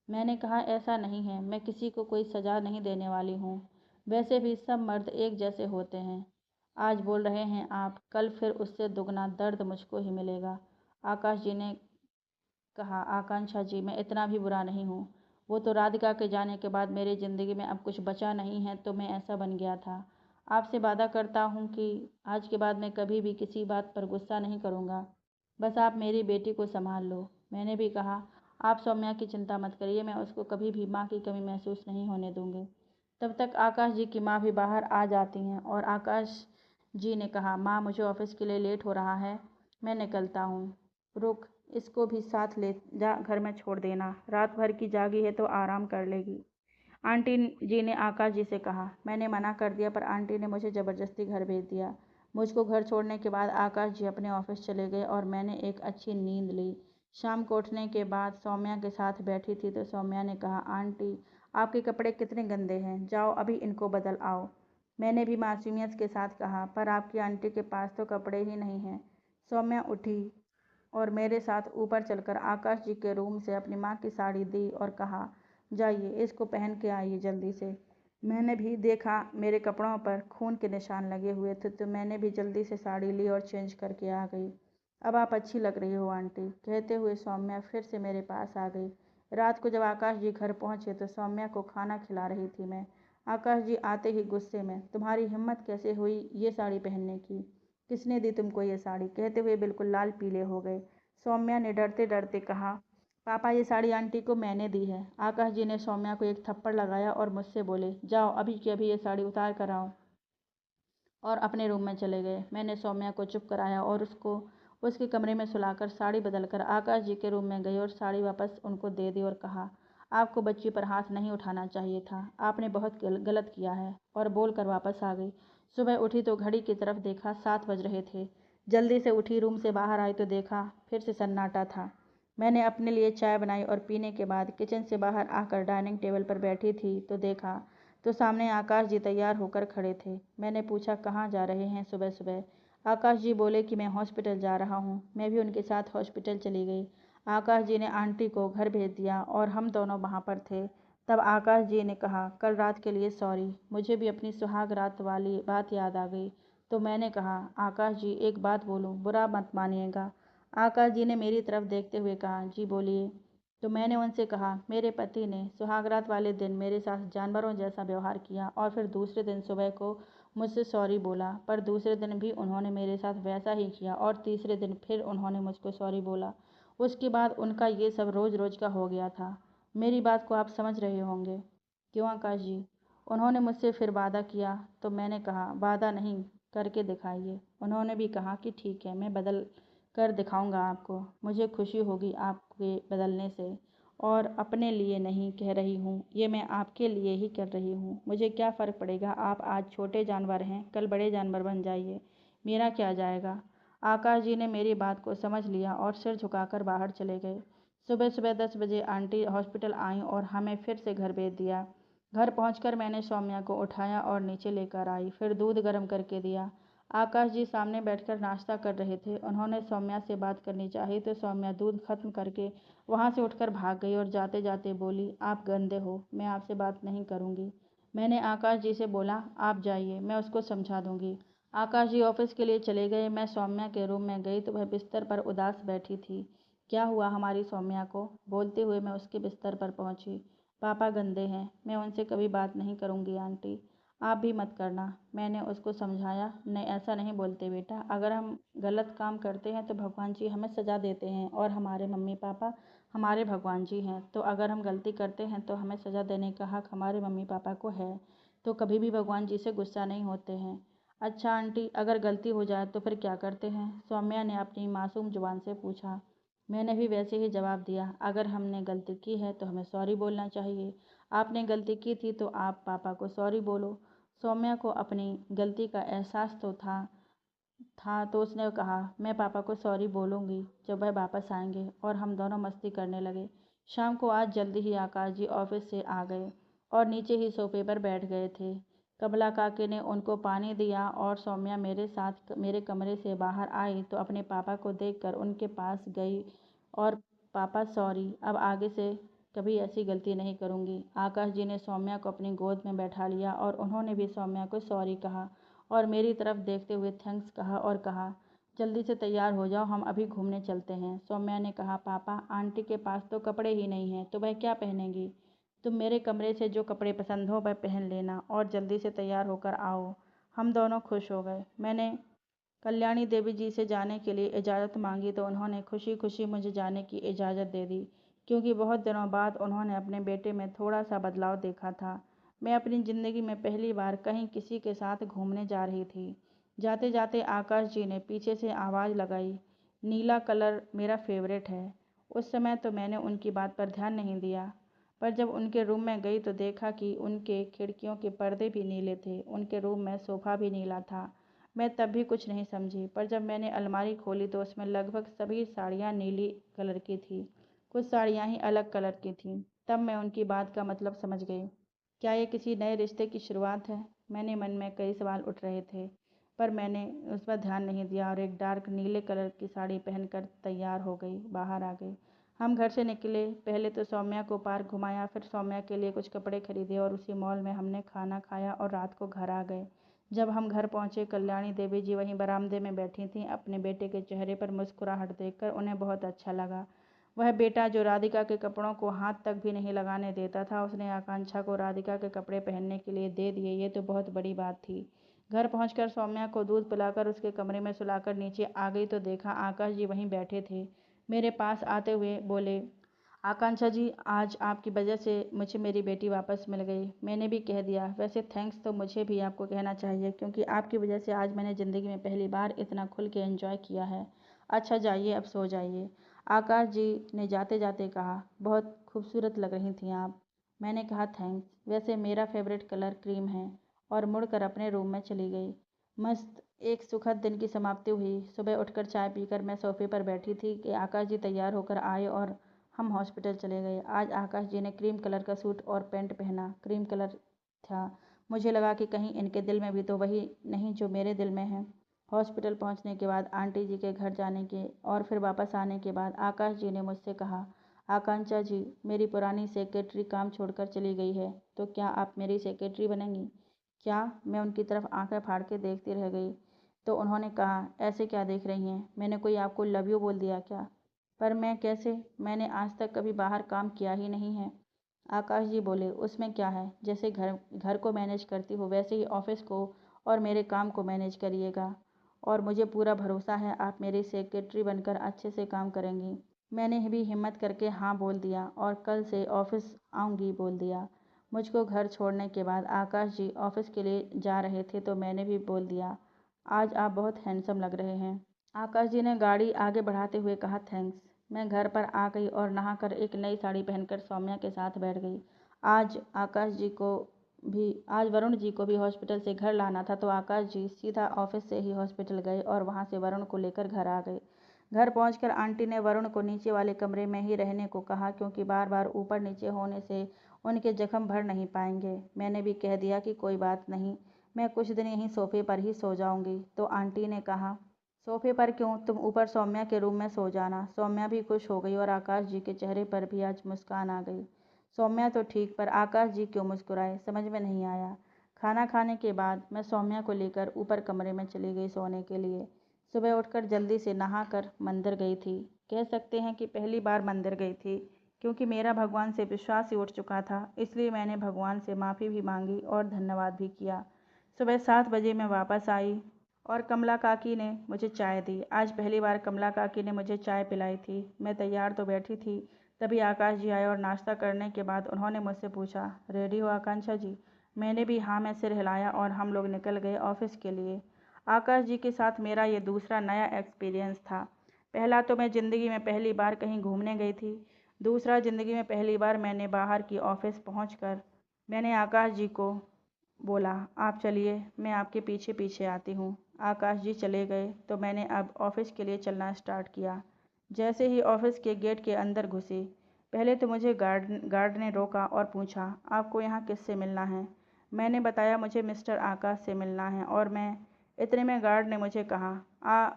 मैंने कहा, ऐसा नहीं है, मैं किसी को कोई सज़ा नहीं देने वाली हूँ। वैसे भी सब मर्द एक जैसे होते हैं। आज बोल रहे हैं आप, कल फिर उससे दुगना दर्द मुझको ही मिलेगा। आकाश जी ने कहा, आकांक्षा जी, मैं इतना भी बुरा नहीं हूँ। वो तो राधिका के जाने के बाद मेरी ज़िंदगी में अब कुछ बचा नहीं है तो मैं ऐसा बन गया था। आपसे वादा करता हूँ कि आज के बाद मैं कभी भी किसी बात पर गुस्सा नहीं करूँगा। बस आप मेरी बेटी को संभाल लो। मैंने भी कहा, आप सौम्या की चिंता मत करिए, मैं उसको कभी भी माँ की कमी महसूस नहीं होने दूँगी। तब तक आकाश जी की माँ भी बाहर आ जाती हैं और आकाश जी ने कहा, माँ, मुझे ऑफिस के लिए लेट हो रहा है, मैं निकलता हूँ। रुक, इसको भी साथ ले जा, घर में छोड़ देना, रात भर की जागी है तो आराम कर लेगी। आंटी जी ने आकाश जी से कहा। मैंने मना कर दिया पर आंटी ने मुझे ज़बरदस्ती घर भेज दिया। मुझको घर छोड़ने के बाद आकाश जी अपने ऑफिस चले गए और मैंने एक अच्छी नींद ली। शाम को उठने के बाद सौम्या के साथ बैठी थी तो सौम्या ने कहा, आंटी, आपके कपड़े कितने गंदे हैं, जाओ अभी इनको बदल आओ। मैंने भी मासूमियत के साथ कहा, पर आपकी आंटी के पास तो कपड़े ही नहीं हैं। सौम्या उठी और मेरे साथ ऊपर चलकर आकाश जी के रूम से अपनी माँ की साड़ी दी और कहा, जाइए इसको पहन के आइए जल्दी से। मैंने भी देखा मेरे कपड़ों पर खून के निशान लगे हुए थे तो मैंने भी जल्दी से साड़ी ली और चेंज करके आ गई। अब आप अच्छी लग रही हो आंटी, कहते हुए सौम्या फिर से मेरे पास आ गई। रात को जब आकाश जी घर पहुंचे तो सौम्या को खाना खिला रही थी मैं। आकाश जी आते ही गुस्से में, तुम्हारी हिम्मत कैसे हुई ये साड़ी पहनने की? किसने दी तुमको ये साड़ी? कहते हुए बिल्कुल लाल पीले हो गए। सौम्या ने डरते डरते कहा, पापा, ये साड़ी आंटी को मैंने दी है। आकाश जी ने सौम्या को एक थप्पड़ लगाया और मुझसे बोले, जाओ अभी की अभी ये साड़ी उतार कर आओ, और अपने रूम में चले गए। मैंने सौम्या को चुप कराया और उसको उसके कमरे में सुलाकर साड़ी बदलकर आकाश जी के रूम में गई और साड़ी वापस उनको दे दी और कहा, आपको बच्ची पर हाथ नहीं उठाना चाहिए था, आपने बहुत गलत किया है, और बोलकर वापस आ गई। सुबह उठी तो घड़ी की तरफ देखा, 7 बज रहे थे। जल्दी से उठी, रूम से बाहर आई तो देखा फिर से सन्नाटा था। मैंने अपने लिए चाय बनाई और पीने के बाद किचन से बाहर आकर डाइनिंग टेबल पर बैठी थी तो देखा तो सामने आकाश जी तैयार होकर खड़े थे। मैंने पूछा, कहाँ जा रहे हैं सुबह सुबह? आकाश जी बोले कि मैं हॉस्पिटल जा रहा हूँ। मैं भी उनके साथ हॉस्पिटल चली गई। आकाश जी ने आंटी को घर भेज दिया और हम दोनों वहाँ पर थे। तब आकाश जी ने कहा, कल रात के लिए सॉरी, मुझे भी अपनी सुहाग रात वाली बात याद आ गई। तो मैंने कहा, आकाश जी, एक बात बोलूँ, बुरा मत मानिएगा। आकाश जी ने मेरी तरफ देखते हुए कहा, जी बोलिए। तो मैंने उनसे कहा, मेरे पति ने सुहागरात वाले दिन मेरे साथ जानवरों जैसा व्यवहार किया और फिर दूसरे दिन सुबह को मुझसे सॉरी बोला, पर दूसरे दिन भी उन्होंने मेरे साथ वैसा ही किया और तीसरे दिन फिर उन्होंने मुझको सॉरी बोला। उसके बाद उनका ये सब रोज़ रोज़ का हो गया था। मेरी बात को आप समझ रहे होंगे। क्यों आकाश जी? उन्होंने मुझसे फिर वादा किया तो मैंने कहा, वादा नहीं, करके दिखाइए। उन्होंने भी कहा कि ठीक है, मैं बदल कर दिखाऊंगा आपको, मुझे खुशी होगी आपके बदलने से, और अपने लिए नहीं कह रही हूँ, ये मैं आपके लिए ही कर रही हूँ। मुझे क्या फ़र्क पड़ेगा, आप आज छोटे जानवर हैं, कल बड़े जानवर बन जाइए, मेरा क्या जाएगा। आकाश जी ने मेरी बात को समझ लिया और सिर झुकाकर बाहर चले गए। सुबह सुबह 10 बजे आंटी हॉस्पिटल आई और हमें फिर से घर भेज दिया। घर पहुंचकर मैंने सौम्या को उठाया और नीचे लेकर आई, फिर दूध गर्म करके दिया। आकाश जी सामने बैठकर नाश्ता कर रहे थे। उन्होंने सौम्या से बात करनी चाहिए तो सौम्या दूध खत्म करके वहाँ से उठकर भाग गई और जाते जाते बोली, आप गंदे हो, मैं आपसे बात नहीं करूँगी। मैंने आकाश जी से बोला, आप जाइए, मैं उसको समझा दूँगी। आकाश जी ऑफिस के लिए चले गए। मैं सौम्या के रूम में गई तो वह बिस्तर पर उदास बैठी थी। क्या हुआ हमारी सौम्या को? बोलते हुए मैं उसके बिस्तर पर पहुँची। पापा गंदे हैं, मैं उनसे कभी बात नहीं करूँगी आंटी, आप भी मत करना। मैंने उसको समझाया, नहीं ऐसा नहीं बोलते बेटा, अगर हम गलत काम करते हैं तो भगवान जी हमें सज़ा देते हैं और हमारे मम्मी पापा हमारे भगवान जी हैं, तो अगर हम गलती करते हैं तो हमें सज़ा देने का हक हमारे मम्मी पापा को है, तो कभी भी भगवान जी से गुस्सा नहीं होते हैं। अच्छा आंटी, अगर गलती हो जाए तो फिर क्या करते हैं? सौम्या ने अपनी मासूम जुबान से पूछा। मैंने भी वैसे ही जवाब दिया, अगर हमने गलती की है तो हमें सॉरी बोलना चाहिए। आपने गलती की थी तो आप पापा को सॉरी बोलो। सौम्या को अपनी गलती का एहसास तो था तो उसने कहा, मैं पापा को सॉरी बोलूँगी जब वह वापस आएंगे, और हम दोनों मस्ती करने लगे। शाम को आज जल्दी ही आकाश जी ऑफिस से आ गए और नीचे ही सोफे पर बैठ गए थे। कमला काकी ने उनको पानी दिया और सौम्या मेरे साथ मेरे कमरे से बाहर आई तो अपने पापा को देखकर उनके पास गई और पापा सॉरी, अब आगे से कभी ऐसी गलती नहीं करूँगी। आकाश जी ने सौम्या को अपनी गोद में बैठा लिया और उन्होंने भी सौम्या को सॉरी कहा और मेरी तरफ देखते हुए थैंक्स कहा और कहा, जल्दी से तैयार हो जाओ, हम अभी घूमने चलते हैं। सौम्या ने कहा, पापा आंटी के पास तो कपड़े ही नहीं हैं तो वह क्या पहनेंगी? तुम मेरे कमरे से जो कपड़े पसंद हो वह पहन लेना और जल्दी से तैयार होकर आओ। हम दोनों खुश हो गए। मैंने कल्याणी देवी जी से जाने के लिए इजाज़त मांगी तो उन्होंने खुशी खुशी मुझे जाने की इजाज़त दे दी, क्योंकि बहुत दिनों बाद उन्होंने अपने बेटे में थोड़ा सा बदलाव देखा था। मैं अपनी ज़िंदगी में पहली बार कहीं किसी के साथ घूमने जा रही थी। जाते जाते आकाश जी ने पीछे से आवाज़ लगाई, नीला कलर मेरा फेवरेट है। उस समय तो मैंने उनकी बात पर ध्यान नहीं दिया, पर जब उनके रूम में गई तो देखा कि उनके खिड़कियों के पर्दे भी नीले थे, उनके रूम में सोफ़ा भी नीला था। मैं तब भी कुछ नहीं समझी, पर जब मैंने अलमारी खोली तो उसमें लगभग सभी साड़ियाँ नीली कलर की थी, कुछ साड़ियाँ ही अलग कलर की थीं। तब मैं उनकी बात का मतलब समझ गई। क्या ये किसी नए रिश्ते की शुरुआत है? मैंने मन में कई सवाल उठ रहे थे, पर मैंने उस पर ध्यान नहीं दिया और एक डार्क नीले कलर की साड़ी पहनकर तैयार हो गई, बाहर आ गई। हम घर से निकले, पहले तो सौम्या को पार्क घुमाया, फिर सौम्या के लिए कुछ कपड़े खरीदे और उसी मॉल में हमने खाना खाया और रात को घर आ गए। जब हम घर पहुंचे, कल्याणी देवी जी वहीं बरामदे में बैठी थीं। अपने बेटे के चेहरे पर मुस्कुराहट देखकर उन्हें बहुत अच्छा लगा। वह बेटा जो राधिका के कपड़ों को हाथ तक भी नहीं लगाने देता था, उसने आकांक्षा को राधिका के कपड़े पहनने के लिए दे दिए। ये तो बहुत बड़ी बात थी। घर पहुंचकर सौम्या को दूध पिलाकर उसके कमरे में सुलाकर नीचे आ गई तो देखा आकाश जी वहीं बैठे थे। मेरे पास आते हुए बोले, आकांक्षा जी, आज आपकी वजह से मुझे मेरी बेटी वापस मिल गई। मैंने भी कह दिया। वैसे थैंक्स तो मुझे भी आपको कहना चाहिए, क्योंकि आपकी वजह से आज मैंने ज़िंदगी में पहली बार इतना खुल के एंजॉय किया है। अच्छा जाइए, अब सो जाइए। आकाश जी ने जाते जाते कहा, बहुत खूबसूरत लग रही थी आप। मैंने कहा थैंक्स, वैसे मेरा फेवरेट कलर क्रीम है, और मुड़कर अपने रूम में चली गई। मस्त एक सुखद दिन की समाप्ति हुई। सुबह उठकर चाय पीकर मैं सोफे पर बैठी थी कि आकाश जी तैयार होकर आए और हम हॉस्पिटल चले गए। आज आकाश जी ने क्रीम कलर का सूट और पैंट पहना, क्रीम कलर था। मुझे लगा कि कहीं इनके दिल में भी तो वही नहीं जो मेरे दिल में है। हॉस्पिटल पहुंचने के बाद, आंटी जी के घर जाने के और फिर वापस आने के बाद आकाश जी ने मुझसे कहा, आकांक्षा जी, मेरी पुरानी सेक्रेटरी काम छोड़कर चली गई है, तो क्या आप मेरी सेक्रेटरी बनेंगी? क्या? मैं उनकी तरफ आंखें फाड़ के देखती रह गई। तो उन्होंने कहा, ऐसे क्या देख रही हैं? मैंने कोई आपको लव यू बोल दिया क्या? पर मैं कैसे? मैंने आज तक कभी बाहर काम किया ही नहीं है। आकाश जी बोले, उसमें क्या है, जैसे घर घर को मैनेज करती हो वैसे ही ऑफिस को और मेरे काम को मैनेज करिएगा, और मुझे पूरा भरोसा है आप मेरी सेक्रेटरी बनकर अच्छे से काम करेंगी। मैंने भी हिम्मत करके हाँ बोल दिया और कल से ऑफिस आऊँगी बोल दिया। मुझको घर छोड़ने के बाद आकाश जी ऑफिस के लिए जा रहे थे तो मैंने भी बोल दिया, आज आप बहुत हैंडसम लग रहे हैं। आकाश जी ने गाड़ी आगे बढ़ाते हुए कहा, थैंक्स। मैं घर पर आ गई और नहाकर एक नई साड़ी पहनकर सौम्या के साथ बैठ गई। आज आकाश जी को आज वरुण जी को भी हॉस्पिटल से घर लाना था, तो आकाश जी सीधा ऑफिस से ही हॉस्पिटल गए और वहां से वरुण को लेकर घर आ गए। घर पहुंचकर आंटी ने वरुण को नीचे वाले कमरे में ही रहने को कहा, क्योंकि बार बार ऊपर नीचे होने से उनके जख्म भर नहीं पाएंगे। मैंने भी कह दिया कि कोई बात नहीं, मैं कुछ दिन यहीं सोफे पर ही सो जाऊंगी। तो आंटी ने कहा, सोफे पर क्यों, तुम ऊपर सौम्या के रूम में सो जाना। सौम्या भी खुश हो गई और आकाश जी के चेहरे पर भी आज मुस्कान आ गई। सौम्या तो ठीक, पर आकाश जी क्यों मुस्कुराए, समझ में नहीं आया। खाना खाने के बाद मैं सौम्या को लेकर ऊपर कमरे में चली गई सोने के लिए। सुबह उठकर जल्दी से नहाकर मंदिर गई थी। कह सकते हैं कि पहली बार मंदिर गई थी, क्योंकि मेरा भगवान से विश्वास ही उठ चुका था। इसलिए मैंने भगवान से माफ़ी भी मांगी और धन्यवाद भी किया। सुबह 7 बजे मैं वापस आई और कमला काकी ने मुझे चाय दी। आज पहली बार कमला काकी ने मुझे चाय पिलाई थी। मैं तैयार तो बैठी थी, तभी आकाश जी आए और नाश्ता करने के बाद उन्होंने मुझसे पूछा, रेडी हो आकांक्षा जी? मैंने भी हाँ में सिर हिलाया और हम लोग निकल गए ऑफिस के लिए। आकाश जी के साथ मेरा ये दूसरा नया एक्सपीरियंस था। पहला तो मैं ज़िंदगी में पहली बार कहीं घूमने गई थी। दूसरा, ज़िंदगी में पहली बार मैंने बाहर की ऑफिस पहुंचकर मैंने आकाश जी को बोला, आप चलिए, मैं आपके पीछे पीछे आती हूँ। आकाश जी चले गए तो मैंने अब ऑफिस के लिए चलना स्टार्ट किया। जैसे ही ऑफिस के गेट के अंदर घुसी, पहले तो मुझे गार्ड ने रोका और पूछा, आपको यहाँ किससे मिलना है? मैंने बताया मुझे मिस्टर आकाश से मिलना है और मैं इतने में गार्ड ने मुझे कहा,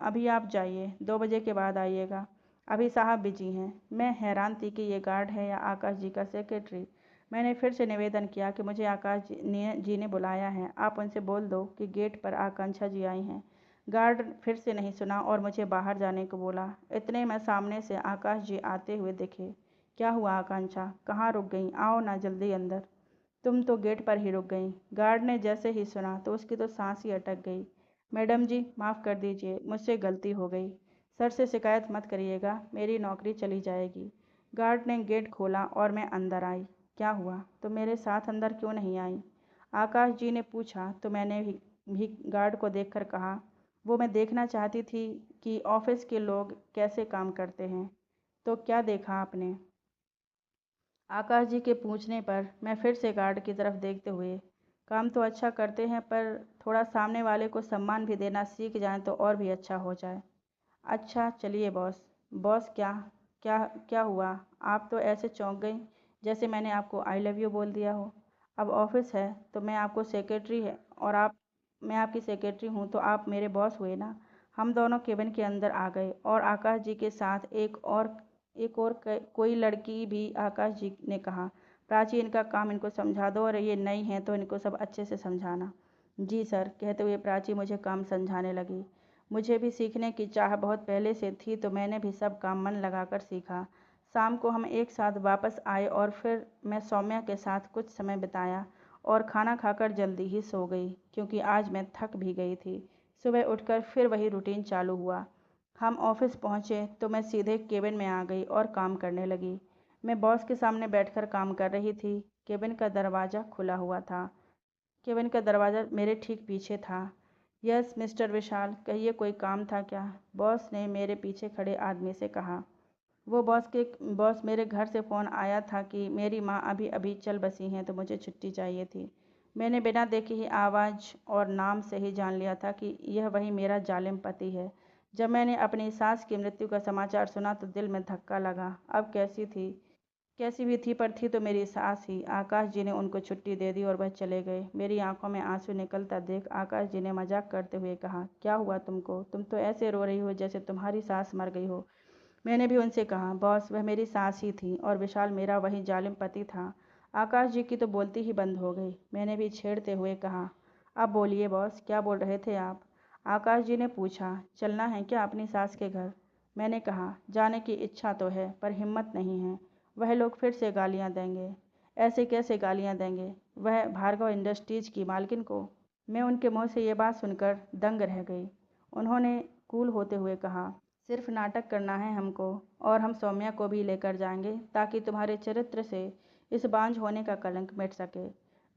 अभी आप जाइए, 2 बजे के बाद आइएगा, अभी साहब बिजी हैं। मैं हैरान थी कि ये गार्ड है या आकाश जी का सेक्रेटरी। मैंने फिर से निवेदन किया कि मुझे आकाश जी ने बुलाया है, आप उनसे बोल दो कि गेट पर आकांक्षा जी आई हैं। गार्ड फिर से नहीं सुना और मुझे बाहर जाने को बोला। इतने में सामने से आकाश जी आते हुए दिखे। क्या हुआ आकांक्षा, कहाँ रुक गई? आओ ना जल्दी अंदर। तुम तो गेट पर ही रुक गई। गार्ड ने जैसे ही सुना तो उसकी तो सांस ही अटक गई। मैडम जी माफ़ कर दीजिए, मुझसे गलती हो गई। सर से शिकायत मत करिएगा, मेरी नौकरी चली जाएगी। गार्ड ने गेट खोला और मैं अंदर आई। क्या हुआ, तुम मेरे साथ अंदर क्यों नहीं आई? आकाश जी ने पूछा तो मैंने भी गार्ड को देखकर कहा, वो मैं देखना चाहती थी कि ऑफिस के लोग कैसे काम करते हैं। तो क्या देखा आपने? आकाश जी के पूछने पर मैं फिर से गार्ड की तरफ देखते हुए, काम तो अच्छा करते हैं पर थोड़ा सामने वाले को सम्मान भी देना सीख जाएं तो और भी अच्छा हो जाए। अच्छा चलिए बॉस। बॉस क्या? क्या? क्या हुआ? आप तो ऐसे चौंक गई जैसे मैंने आपको आई लव यू बोल दिया हो। अब ऑफिस है तो मैं आपको सेक्रेटरी है और आप मैं आपकी सेक्रेटरी हूँ तो आप मेरे बॉस हुए ना। हम दोनों केबिन के अंदर आ गए और आकाश जी के साथ कोई लड़की भी। आकाश जी ने कहा, प्राची इनका काम इनको समझा दो और ये नई हैं तो इनको सब अच्छे से समझाना। जी सर, कहते हुए प्राची मुझे काम समझाने लगी। मुझे भी सीखने की चाह बहुत पहले से थी तो मैंने भी सब काम मन लगाकर सीखा। शाम को हम एक साथ वापस आए और फिर मैं सौम्या के साथ कुछ समय बिताया और खाना खाकर जल्दी ही सो गई क्योंकि आज मैं थक भी गई थी। सुबह उठकर फिर वही रूटीन चालू हुआ। हम ऑफिस पहुंचे तो मैं सीधे केबिन में आ गई और काम करने लगी। मैं बॉस के सामने बैठकर काम कर रही थी। केबिन का दरवाज़ा खुला हुआ था। केबिन का दरवाज़ा मेरे ठीक पीछे था। यस मिस्टर विशाल, कहिए कोई काम था क्या? बॉस ने मेरे पीछे खड़े आदमी से कहा। वो बॉस मेरे घर से फ़ोन आया था कि मेरी माँ अभी अभी चल बसी हैं तो मुझे छुट्टी चाहिए थी। मैंने बिना देखे ही आवाज़ और नाम से ही जान लिया था कि यह वही मेरा जालिम पति है। जब मैंने अपनी सास की मृत्यु का समाचार सुना तो दिल में धक्का लगा। अब कैसी भी थी पर थी तो मेरी सास ही। आकाश जी ने उनको छुट्टी दे दी और वह चले गए। मेरी आंखों में आंसू निकलता देख आकाश जी ने मजाक करते हुए कहा, क्या हुआ तुमको? तुम तो ऐसे रो रही हो जैसे तुम्हारी सास मर गई हो। मैंने भी उनसे कहा, बॉस वह मेरी सास ही थी और विशाल मेरा वही जालिम पति था। आकाश जी की तो बोलती ही बंद हो गई। मैंने भी छेड़ते हुए कहा, अब बोलिए बॉस, क्या बोल रहे थे आप? आकाश जी ने पूछा, चलना है क्या अपनी सास के घर? मैंने कहा, जाने की इच्छा तो है पर हिम्मत नहीं है। वह लोग फिर से गालियाँ देंगे। ऐसे कैसे गालियाँ देंगे? वह भार्गव इंडस्ट्रीज की मालकिन को। मैं उनके मुंह से ये बात सुनकर दंग रह गई। उन्होंने कूल होते हुए कहा, सिर्फ नाटक करना है हमको और हम सौम्या को भी लेकर जाएंगे ताकि तुम्हारे चरित्र से इस बांझ होने का कलंक मिट सके।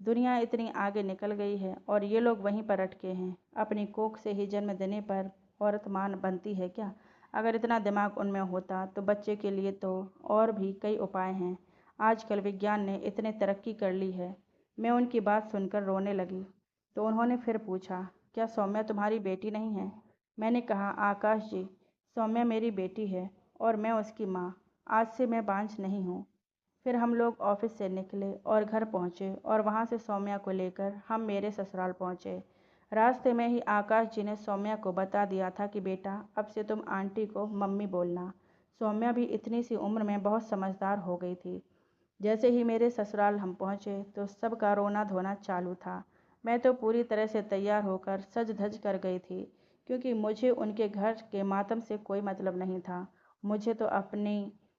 दुनिया इतनी आगे निकल गई है और ये लोग वहीं पर अटके हैं। अपनी कोख से ही जन्म देने पर औरत मान बनती है क्या? अगर इतना दिमाग उनमें होता तो बच्चे के लिए तो और भी कई उपाय हैं। आजकल विज्ञान ने इतने तरक्की कर ली है। मैं उनकी बात सुनकर रोने लगी तो उन्होंने फिर पूछा, क्या सौम्या तुम्हारी बेटी नहीं है? मैंने कहा, आकाश जी, सौम्या मेरी बेटी है और मैं उसकी माँ। आज से मैं बांझ नहीं हूँ। फिर हम लोग ऑफिस से निकले और घर पहुँचे और वहाँ से सौम्या को लेकर हम मेरे ससुराल पहुँचे। रास्ते में ही आकाश जी ने सौम्या को बता दिया था कि बेटा अब से तुम आंटी को मम्मी बोलना। सौम्या भी इतनी सी उम्र में बहुत समझदार हो गई थी। जैसे ही मेरे ससुराल हम पहुँचे तो सबका रोना धोना चालू था। मैं तो पूरी तरह से तैयार होकर सज धज कर गई थी क्योंकि मुझे उनके घर के मातम से कोई मतलब नहीं था। मुझे तो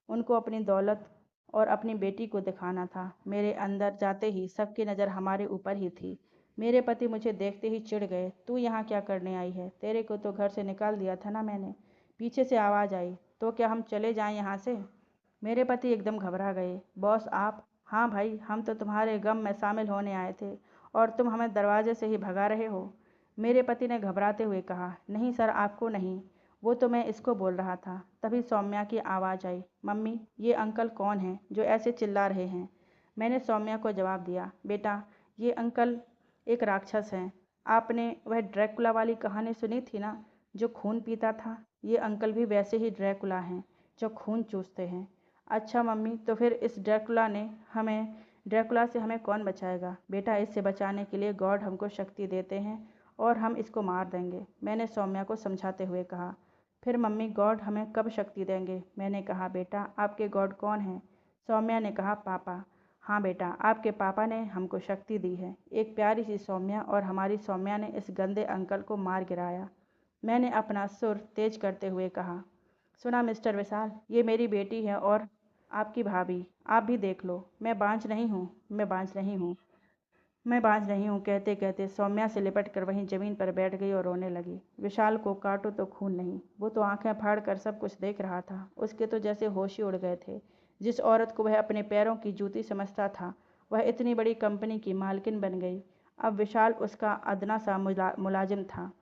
उनको अपनी दौलत और अपनी बेटी को दिखाना था। मेरे अंदर जाते ही सबकी नज़र हमारे ऊपर ही थी। मेरे पति मुझे देखते ही चिढ़ गए, तू यहाँ क्या करने आई है? तेरे को तो घर से निकाल दिया था ना मैंने। पीछे से आवाज़ आई, तो क्या हम चले जाएं यहाँ से? मेरे पति एकदम घबरा गए। बॉस आप? हाँ भाई, हम तो तुम्हारे गम में शामिल होने आए थे और तुम हमें दरवाजे से ही भगा रहे हो। मेरे पति ने घबराते हुए कहा, नहीं सर, आपको नहीं, वो तो मैं इसको बोल रहा था। तभी सौम्या की आवाज़ आई, मम्मी ये अंकल कौन हैं जो ऐसे चिल्ला रहे हैं? मैंने सौम्या को जवाब दिया, बेटा ये अंकल एक राक्षस हैं। आपने वह ड्रैकुला वाली कहानी सुनी थी ना, जो खून पीता था? ये अंकल भी वैसे ही ड्रैकुला हैं जो खून चूसते हैं। अच्छा मम्मी, तो फिर इस ड्रैकुला से हमें कौन बचाएगा? बेटा इससे बचाने के लिए गॉड हमको शक्ति देते हैं और हम इसको मार देंगे, मैंने सौम्या को समझाते हुए कहा। फिर मम्मी गॉड हमें कब शक्ति देंगे? मैंने कहा, बेटा आपके गॉड कौन हैं? सौम्या ने कहा, पापा। हाँ बेटा, आपके पापा ने हमको शक्ति दी है। एक प्यारी सी सौम्या, और हमारी सौम्या ने इस गंदे अंकल को मार गिराया। मैंने अपना सुर तेज करते हुए कहा, सुना मिस्टर विशाल, ये मेरी बेटी है और आपकी भाभी। आप भी देख लो, मैं बांझ नहीं हूँ, मैं बांझ नहीं हूँ, मैं बांझ नहीं हूँ। कहते कहते सौम्या से लिपट कर वहीं ज़मीन पर बैठ गई और रोने लगी। विशाल को काटो तो खून नहीं, वो तो आंखें फाड़ कर सब कुछ देख रहा था। उसके तो जैसे होश ही उड़ गए थे। जिस औरत को वह अपने पैरों की जूती समझता था, वह इतनी बड़ी कंपनी की मालकिन बन गई। अब विशाल उसका अदना सा मुलाजिम था।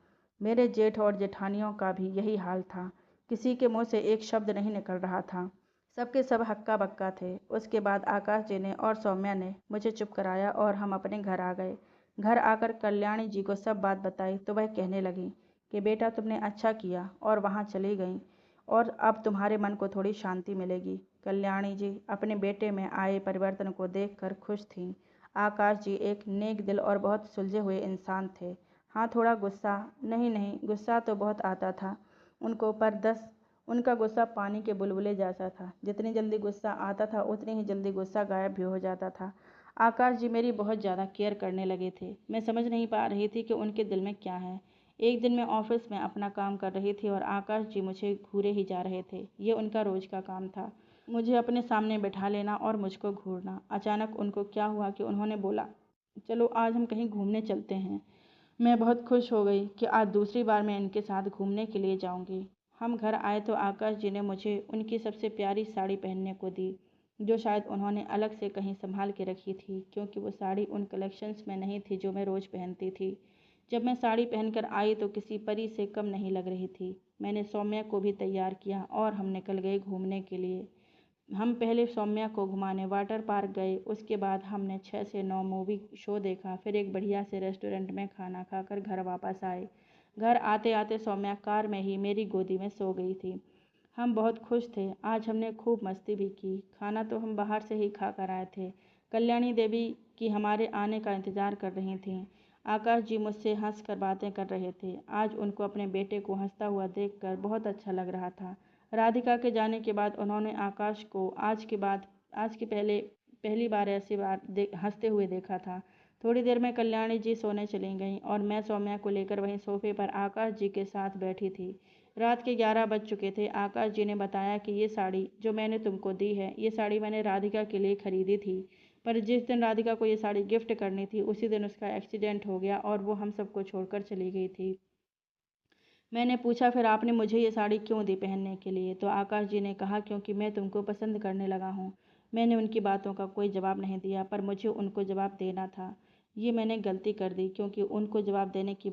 मेरे जेठ और जेठानियों का भी यही हाल था। किसी के मुंह से एक शब्द नहीं निकल रहा था। सबके सब हक्का बक्का थे। उसके बाद आकाश जी ने और सौम्या ने मुझे चुप कराया और हम अपने घर आ गए। घर आकर कल्याणी जी को सब बात बताई तो वह कहने लगी कि बेटा तुमने अच्छा किया और वहाँ चली गई, और अब तुम्हारे मन को थोड़ी शांति मिलेगी। कल्याणी जी अपने बेटे में आए परिवर्तन को देखकर खुश थीं। आकाश जी एक नेक दिल और बहुत सुलझे हुए इंसान थे। हाँ, थोड़ा गुस्सा, नहीं गुस्सा तो बहुत आता था उनको, पर उनका गुस्सा पानी के बुलबुले जैसा था। जितनी जल्दी गुस्सा आता था उतनी ही जल्दी गुस्सा गायब भी हो जाता था। आकाश जी मेरी बहुत ज़्यादा केयर करने लगे थे। मैं समझ नहीं पा रही थी कि उनके दिल में क्या है। एक दिन मैं ऑफिस में अपना काम कर रही थी और आकाश जी मुझे घूरे ही जा रहे थे। ये उनका रोज का काम था, मुझे अपने सामने बैठा लेना और मुझको घूरना। अचानक उनको क्या हुआ कि उन्होंने बोला, चलो आज हम कहीं घूमने चलते हैं। मैं बहुत खुश हो गई कि आज दूसरी बार मैं इनके साथ घूमने के लिए जाऊंगी। हम घर आए तो आकाश जी ने मुझे उनकी सबसे प्यारी साड़ी पहनने को दी, जो शायद उन्होंने अलग से कहीं संभाल के रखी थी, क्योंकि वो साड़ी उन कलेक्शंस में नहीं थी जो मैं रोज़ पहनती थी। जब मैं साड़ी पहनकर आई तो किसी परी से कम नहीं लग रही थी। मैंने सौम्या को भी तैयार किया और हम निकल गए घूमने के लिए। हम पहले सौम्या को घुमाने वाटर पार्क गए। उसके बाद हमने 6 से 9 मूवी शो देखा। फिर एक बढ़िया से रेस्टोरेंट में खाना खाकर घर वापस आए। घर आते आते सौम्या कार में ही मेरी गोदी में सो गई थी। हम बहुत खुश थे। आज हमने खूब मस्ती भी की। खाना तो हम बाहर से ही खा कर आए थे। कल्याणी देवी की हमारे आने का इंतज़ार कर रही थीं। आकाश जी मुझसे हंस कर बातें कर रहे थे। आज उनको अपने बेटे को हंसता हुआ देखकर बहुत अच्छा लग रहा था। राधिका के जाने के बाद उन्होंने आकाश को आज के पहली बार ऐसी बार हंसते हुए देखा था। थोड़ी देर में कल्याणी जी सोने चली गईं और मैं सौम्या को लेकर वहीं सोफे पर आकाश जी के साथ बैठी थी। रात के 11 बज चुके थे। आकाश जी ने बताया कि ये साड़ी जो मैंने तुमको दी है, ये साड़ी मैंने राधिका के लिए खरीदी थी, पर जिस दिन राधिका को ये साड़ी गिफ्ट करनी थी उसी दिन उसका एक्सीडेंट हो गया और वो हम सबको छोड़कर चली गई थी। मैंने पूछा, फिर आपने मुझे ये साड़ी क्यों दी पहनने के लिए? तो आकाश जी ने कहा, क्योंकि मैं तुमको पसंद करने लगा हूँ। मैंने उनकी बातों का कोई जवाब नहीं दिया, पर मुझे उनको जवाब देना था। ये मैंने गलती कर दी, क्योंकि उनको जवाब देने की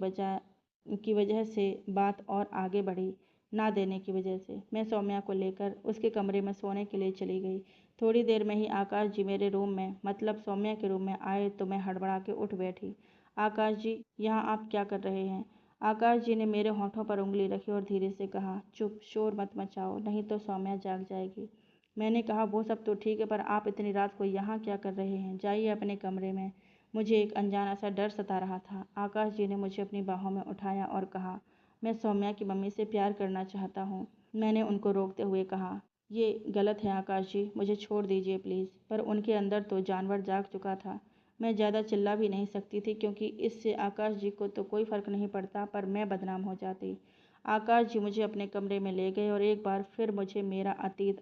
वजह से बात और आगे बढ़ी, ना देने की वजह से। मैं सौम्या को लेकर उसके कमरे में सोने के लिए चली गई। थोड़ी देर में ही आकाश जी मेरे रूम में, मतलब सौम्या के रूम में आए तो मैं हड़बड़ा के उठ बैठी। आकाश जी, यहाँ आप क्या कर रहे हैं? आकाश जी ने मेरे होठों पर उंगली रखी और धीरे से कहा, चुप, शोर मत मचाओ, नहीं तो सौम्या जाग जाएगी। मैंने कहा, वो सब तो ठीक है, पर आप इतनी रात को यहाँ क्या कर रहे हैं? जाइए अपने कमरे में। मुझे एक अनजाना सा डर सता रहा था। आकाश जी ने मुझे अपनी बाहों में उठाया और कहा, मैं सौम्या की मम्मी से प्यार करना चाहता हूँ। मैंने उनको रोकते हुए कहा, ये गलत है आकाश जी, मुझे छोड़ दीजिए प्लीज़। पर उनके अंदर तो जानवर जाग चुका था। मैं ज़्यादा चिल्ला भी नहीं सकती थी, क्योंकि इससे आकाश जी को तो कोई फ़र्क नहीं पड़ता, पर मैं बदनाम हो जाती। आकाश जी मुझे अपने कमरे में ले गए और एक बार फिर मुझे मेरा अतीत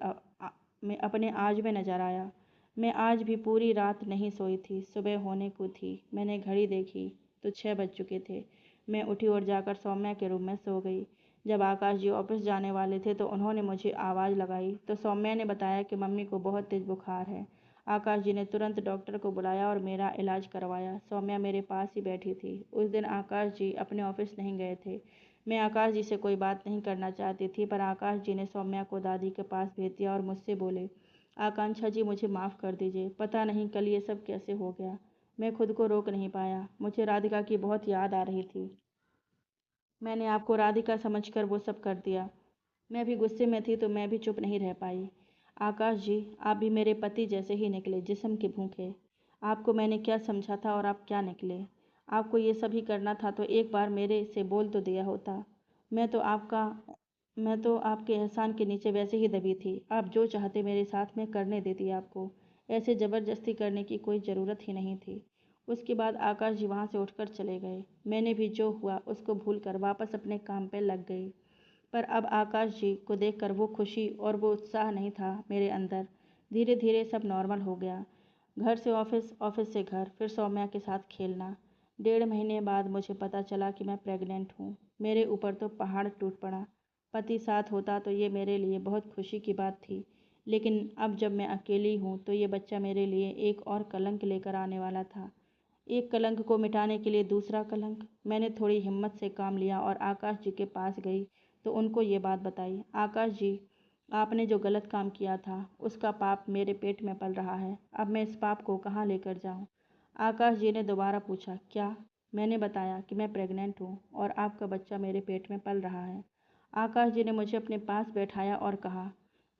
में अपने आज में नज़र आया। मैं आज भी पूरी रात नहीं सोई थी। सुबह होने को थी। मैंने घड़ी देखी तो 6 बज चुके थे। मैं उठी और जाकर सौम्या के रूम में सो गई। जब आकाश जी ऑफिस जाने वाले थे तो उन्होंने मुझे आवाज़ लगाई तो सौम्या ने बताया कि मम्मी को बहुत तेज बुखार है। आकाश जी ने तुरंत डॉक्टर को बुलाया और मेरा इलाज करवाया। सौम्या मेरे पास ही बैठी थी। उस दिन आकाश जी अपने ऑफिस नहीं गए थे। मैं आकाश जी से कोई बात नहीं करना चाहती थी, पर आकाश जी ने सौम्या को दादी के पास भेज दिया और मुझसे बोले, आकांक्षा जी मुझे माफ़ कर दीजिए, पता नहीं कल ये सब कैसे हो गया। मैं खुद को रोक नहीं पाया। मुझे राधिका की बहुत याद आ रही थी। मैंने आपको राधिका समझकर वो सब कर दिया। मैं भी गुस्से में थी तो मैं भी चुप नहीं रह पाई। आकाश जी, आप भी मेरे पति जैसे ही निकले, जिस्म के भूखे। आपको मैंने क्या समझा था और आप क्या निकले। आपको ये सब ही करना था तो एक बार मेरे से बोल तो दिया होता। मैं तो आपका मैं तो आपके एहसान के नीचे वैसे ही दबी थी। आप जो चाहते मेरे साथ में करने देती आपको। ऐसे ज़बरदस्ती करने की कोई ज़रूरत ही नहीं थी। उसके बाद आकाश जी वहाँ से उठकर चले गए। मैंने भी जो हुआ उसको भूलकर वापस अपने काम पर लग गई। पर अब आकाश जी को देखकर वो खुशी और वो उत्साह नहीं था मेरे अंदर। धीरे धीरे सब नॉर्मल हो गया। घर से ऑफिस, ऑफिस से घर, फिर सौम्या के साथ खेलना। 1.5 महीने बाद मुझे पता चला कि मैं प्रेग्नेंट हूँ। मेरे ऊपर तो पहाड़ टूट पड़ा। पति साथ होता तो ये मेरे लिए बहुत खुशी की बात थी, लेकिन अब जब मैं अकेली हूँ तो ये बच्चा मेरे लिए एक और कलंक लेकर आने वाला था। एक कलंक को मिटाने के लिए दूसरा कलंक। मैंने थोड़ी हिम्मत से काम लिया और आकाश जी के पास गई तो उनको ये बात बताई। आकाश जी, आपने जो गलत काम किया था उसका पाप मेरे पेट में पल रहा है। अब मैं इस पाप को कहाँ लेकर जाऊँ। आकाश जी ने दोबारा पूछा, क्या। मैंने बताया कि मैं प्रेग्नेंट हूँ और आपका बच्चा मेरे पेट में पल रहा है। आकाश जी ने मुझे अपने पास बैठाया और कहा,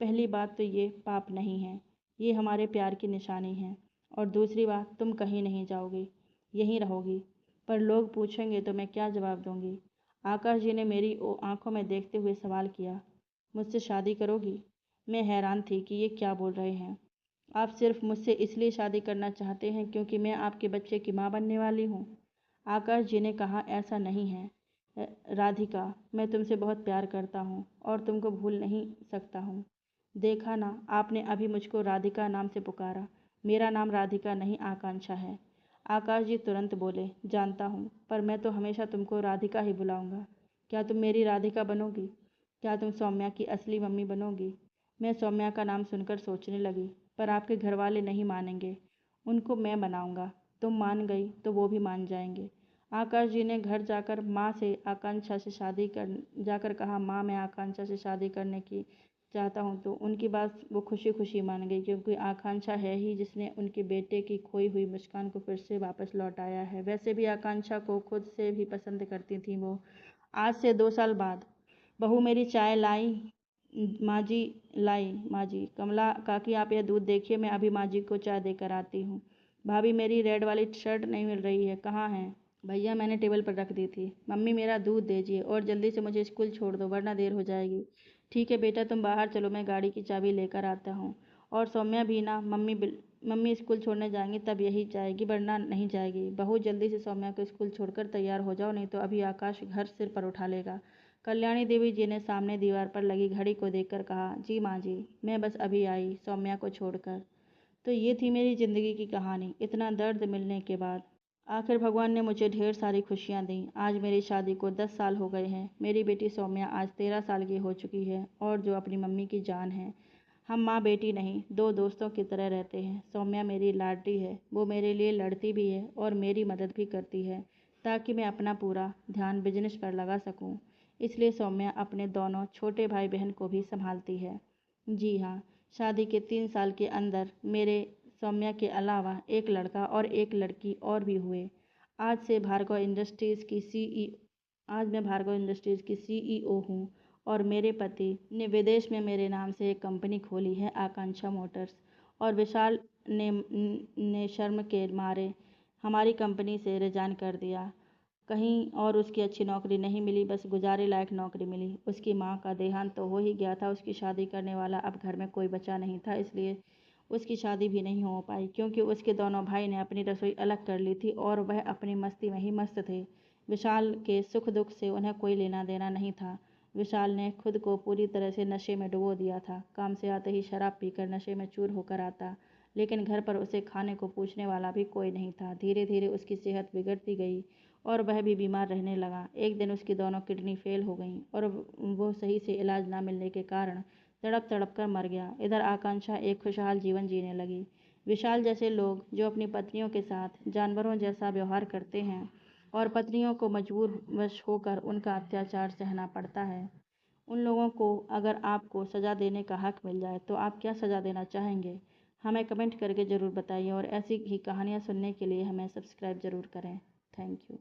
पहली बात तो ये पाप नहीं है, ये हमारे प्यार की निशानी है। और दूसरी बात, तुम कहीं नहीं जाओगी, यहीं रहोगी। पर लोग पूछेंगे तो मैं क्या जवाब दूंगी। आकाश जी ने मेरी आंखों में देखते हुए सवाल किया, मुझसे शादी करोगी। मैं हैरान थी कि ये क्या बोल रहे हैं। आप सिर्फ मुझसे इसलिए शादी करना चाहते हैं क्योंकि मैं आपके बच्चे की माँ बनने वाली हूँ। आकाश जी ने कहा, ऐसा नहीं है राधिका, मैं तुमसे बहुत प्यार करता हूँ और तुमको भूल नहीं सकता हूँ। देखा ना, आपने अभी मुझको राधिका नाम से पुकारा। मेरा नाम राधिका नहीं आकांक्षा है। आकाश जी तुरंत बोले, जानता हूँ, पर मैं तो हमेशा तुमको राधिका ही बुलाऊंगा। क्या तुम मेरी राधिका बनोगी। क्या तुम सौम्या की असली मम्मी बनोगी। मैं सौम्या का नाम सुनकर सोचने लगी, पर आपके घर वाले नहीं मानेंगे। उनको मैं बनाऊंगा। तुम मान गई तो वो भी मान जाएंगे। आकाश जी ने घर जाकर माँ से आकांक्षा से शादी कर जाकर कहा, माँ मैं आकांक्षा से शादी करने की चाहता हूँ। तो उनकी बात वो खुशी खुशी मान गई, क्योंकि आकांक्षा है ही जिसने उनके बेटे की खोई हुई मुस्कान को फिर से वापस लौटाया है। वैसे भी आकांक्षा को खुद से भी पसंद करती थी वो। आज से 2 साल बाद बहू मेरी चाय लाई। माँ जी लाई। माँ जी, कमला काकी आप यह दूध देखिए, मैं अभी माँ जी को चाय देकर आती हूँ। भाभी मेरी रेड वाली शर्ट नहीं मिल रही है, कहाँ है। भैया मैंने टेबल पर रख दी थी। मम्मी मेरा दूध दीजिए और जल्दी से मुझे स्कूल छोड़ दो वरना देर हो जाएगी। ठीक है बेटा, तुम बाहर चलो, मैं गाड़ी की चाबी लेकर आता हूँ। और सौम्या भी ना, मम्मी स्कूल छोड़ने जाएंगी तब यही जाएगी वरना नहीं जाएगी। बहू जल्दी से सौम्या को स्कूल छोड़कर तैयार हो जाओ, नहीं तो अभी आकाश घर सिर पर उठा लेगा। कल्याणी देवी जी ने सामने दीवार पर लगी घड़ी को देखकर कहा, जी माँ जी, मैं बस अभी आई सौम्या को छोड़कर। तो ये थी मेरी ज़िंदगी की कहानी। इतना दर्द मिलने के बाद आखिर भगवान ने मुझे ढेर सारी खुशियाँ दी। आज मेरी शादी को 10 साल हो गए हैं। मेरी बेटी सौम्या आज 13 साल की हो चुकी है और जो अपनी मम्मी की जान है। हम माँ बेटी नहीं, दो दोस्तों की तरह रहते हैं। सौम्या मेरी लाडली है। वो मेरे लिए लड़ती भी है और मेरी मदद भी करती है ताकि मैं अपना पूरा ध्यान बिजनेस पर लगा सकूं। इसलिए सौम्या अपने दोनों छोटे भाई बहन को भी संभालती है। जी हाँ, शादी के 3 साल के अंदर मेरे सौम्या के अलावा एक लड़का और एक लड़की और भी हुए। आज से भार्गव इंडस्ट्रीज़ की सीई आज मैं भार्गव इंडस्ट्रीज़ की सीईओ हूँ और मेरे पति ने विदेश में मेरे नाम से एक कंपनी खोली है, आकांक्षा मोटर्स। और विशाल ने शर्म के मारे हमारी कंपनी से रिजाइन कर दिया। कहीं और उसकी अच्छी नौकरी नहीं मिली, बस गुजारे लायक नौकरी मिली। उसकी माँ का देहांत तो हो ही गया था। उसकी शादी करने वाला अब घर में कोई बचा नहीं था, इसलिए उसकी शादी भी नहीं हो पाई, क्योंकि उसके दोनों भाई ने अपनी रसोई अलग कर ली थी और वह अपनी मस्ती में ही मस्त थे। विशाल के सुख दुख से उन्हें कोई लेना देना नहीं था। विशाल ने खुद को पूरी तरह से नशे में डुबो दिया था। काम से आते ही शराब पीकर नशे में चूर होकर आता, लेकिन घर पर उसे खाने को पूछने वाला भी कोई नहीं था। धीरे धीरे उसकी सेहत बिगड़ती गई। और वह भी बीमार रहने लगा। एक दिन उसकी दोनों किडनी फेल हो गईं और वो सही से इलाज ना मिलने के कारण तड़प तड़प कर मर गया। इधर आकांक्षा एक खुशहाल जीवन जीने लगी। विशाल जैसे लोग जो अपनी पत्नियों के साथ जानवरों जैसा व्यवहार करते हैं और पत्नियों को मजबूर वश होकर उनका अत्याचार सहना पड़ता है, उन लोगों को अगर आपको सज़ा देने का हक मिल जाए तो आप क्या सज़ा देना चाहेंगे? हमें कमेंट करके ज़रूर बताइए और ऐसी ही कहानियाँ सुनने के लिए हमें सब्सक्राइब ज़रूर करें। Thank you.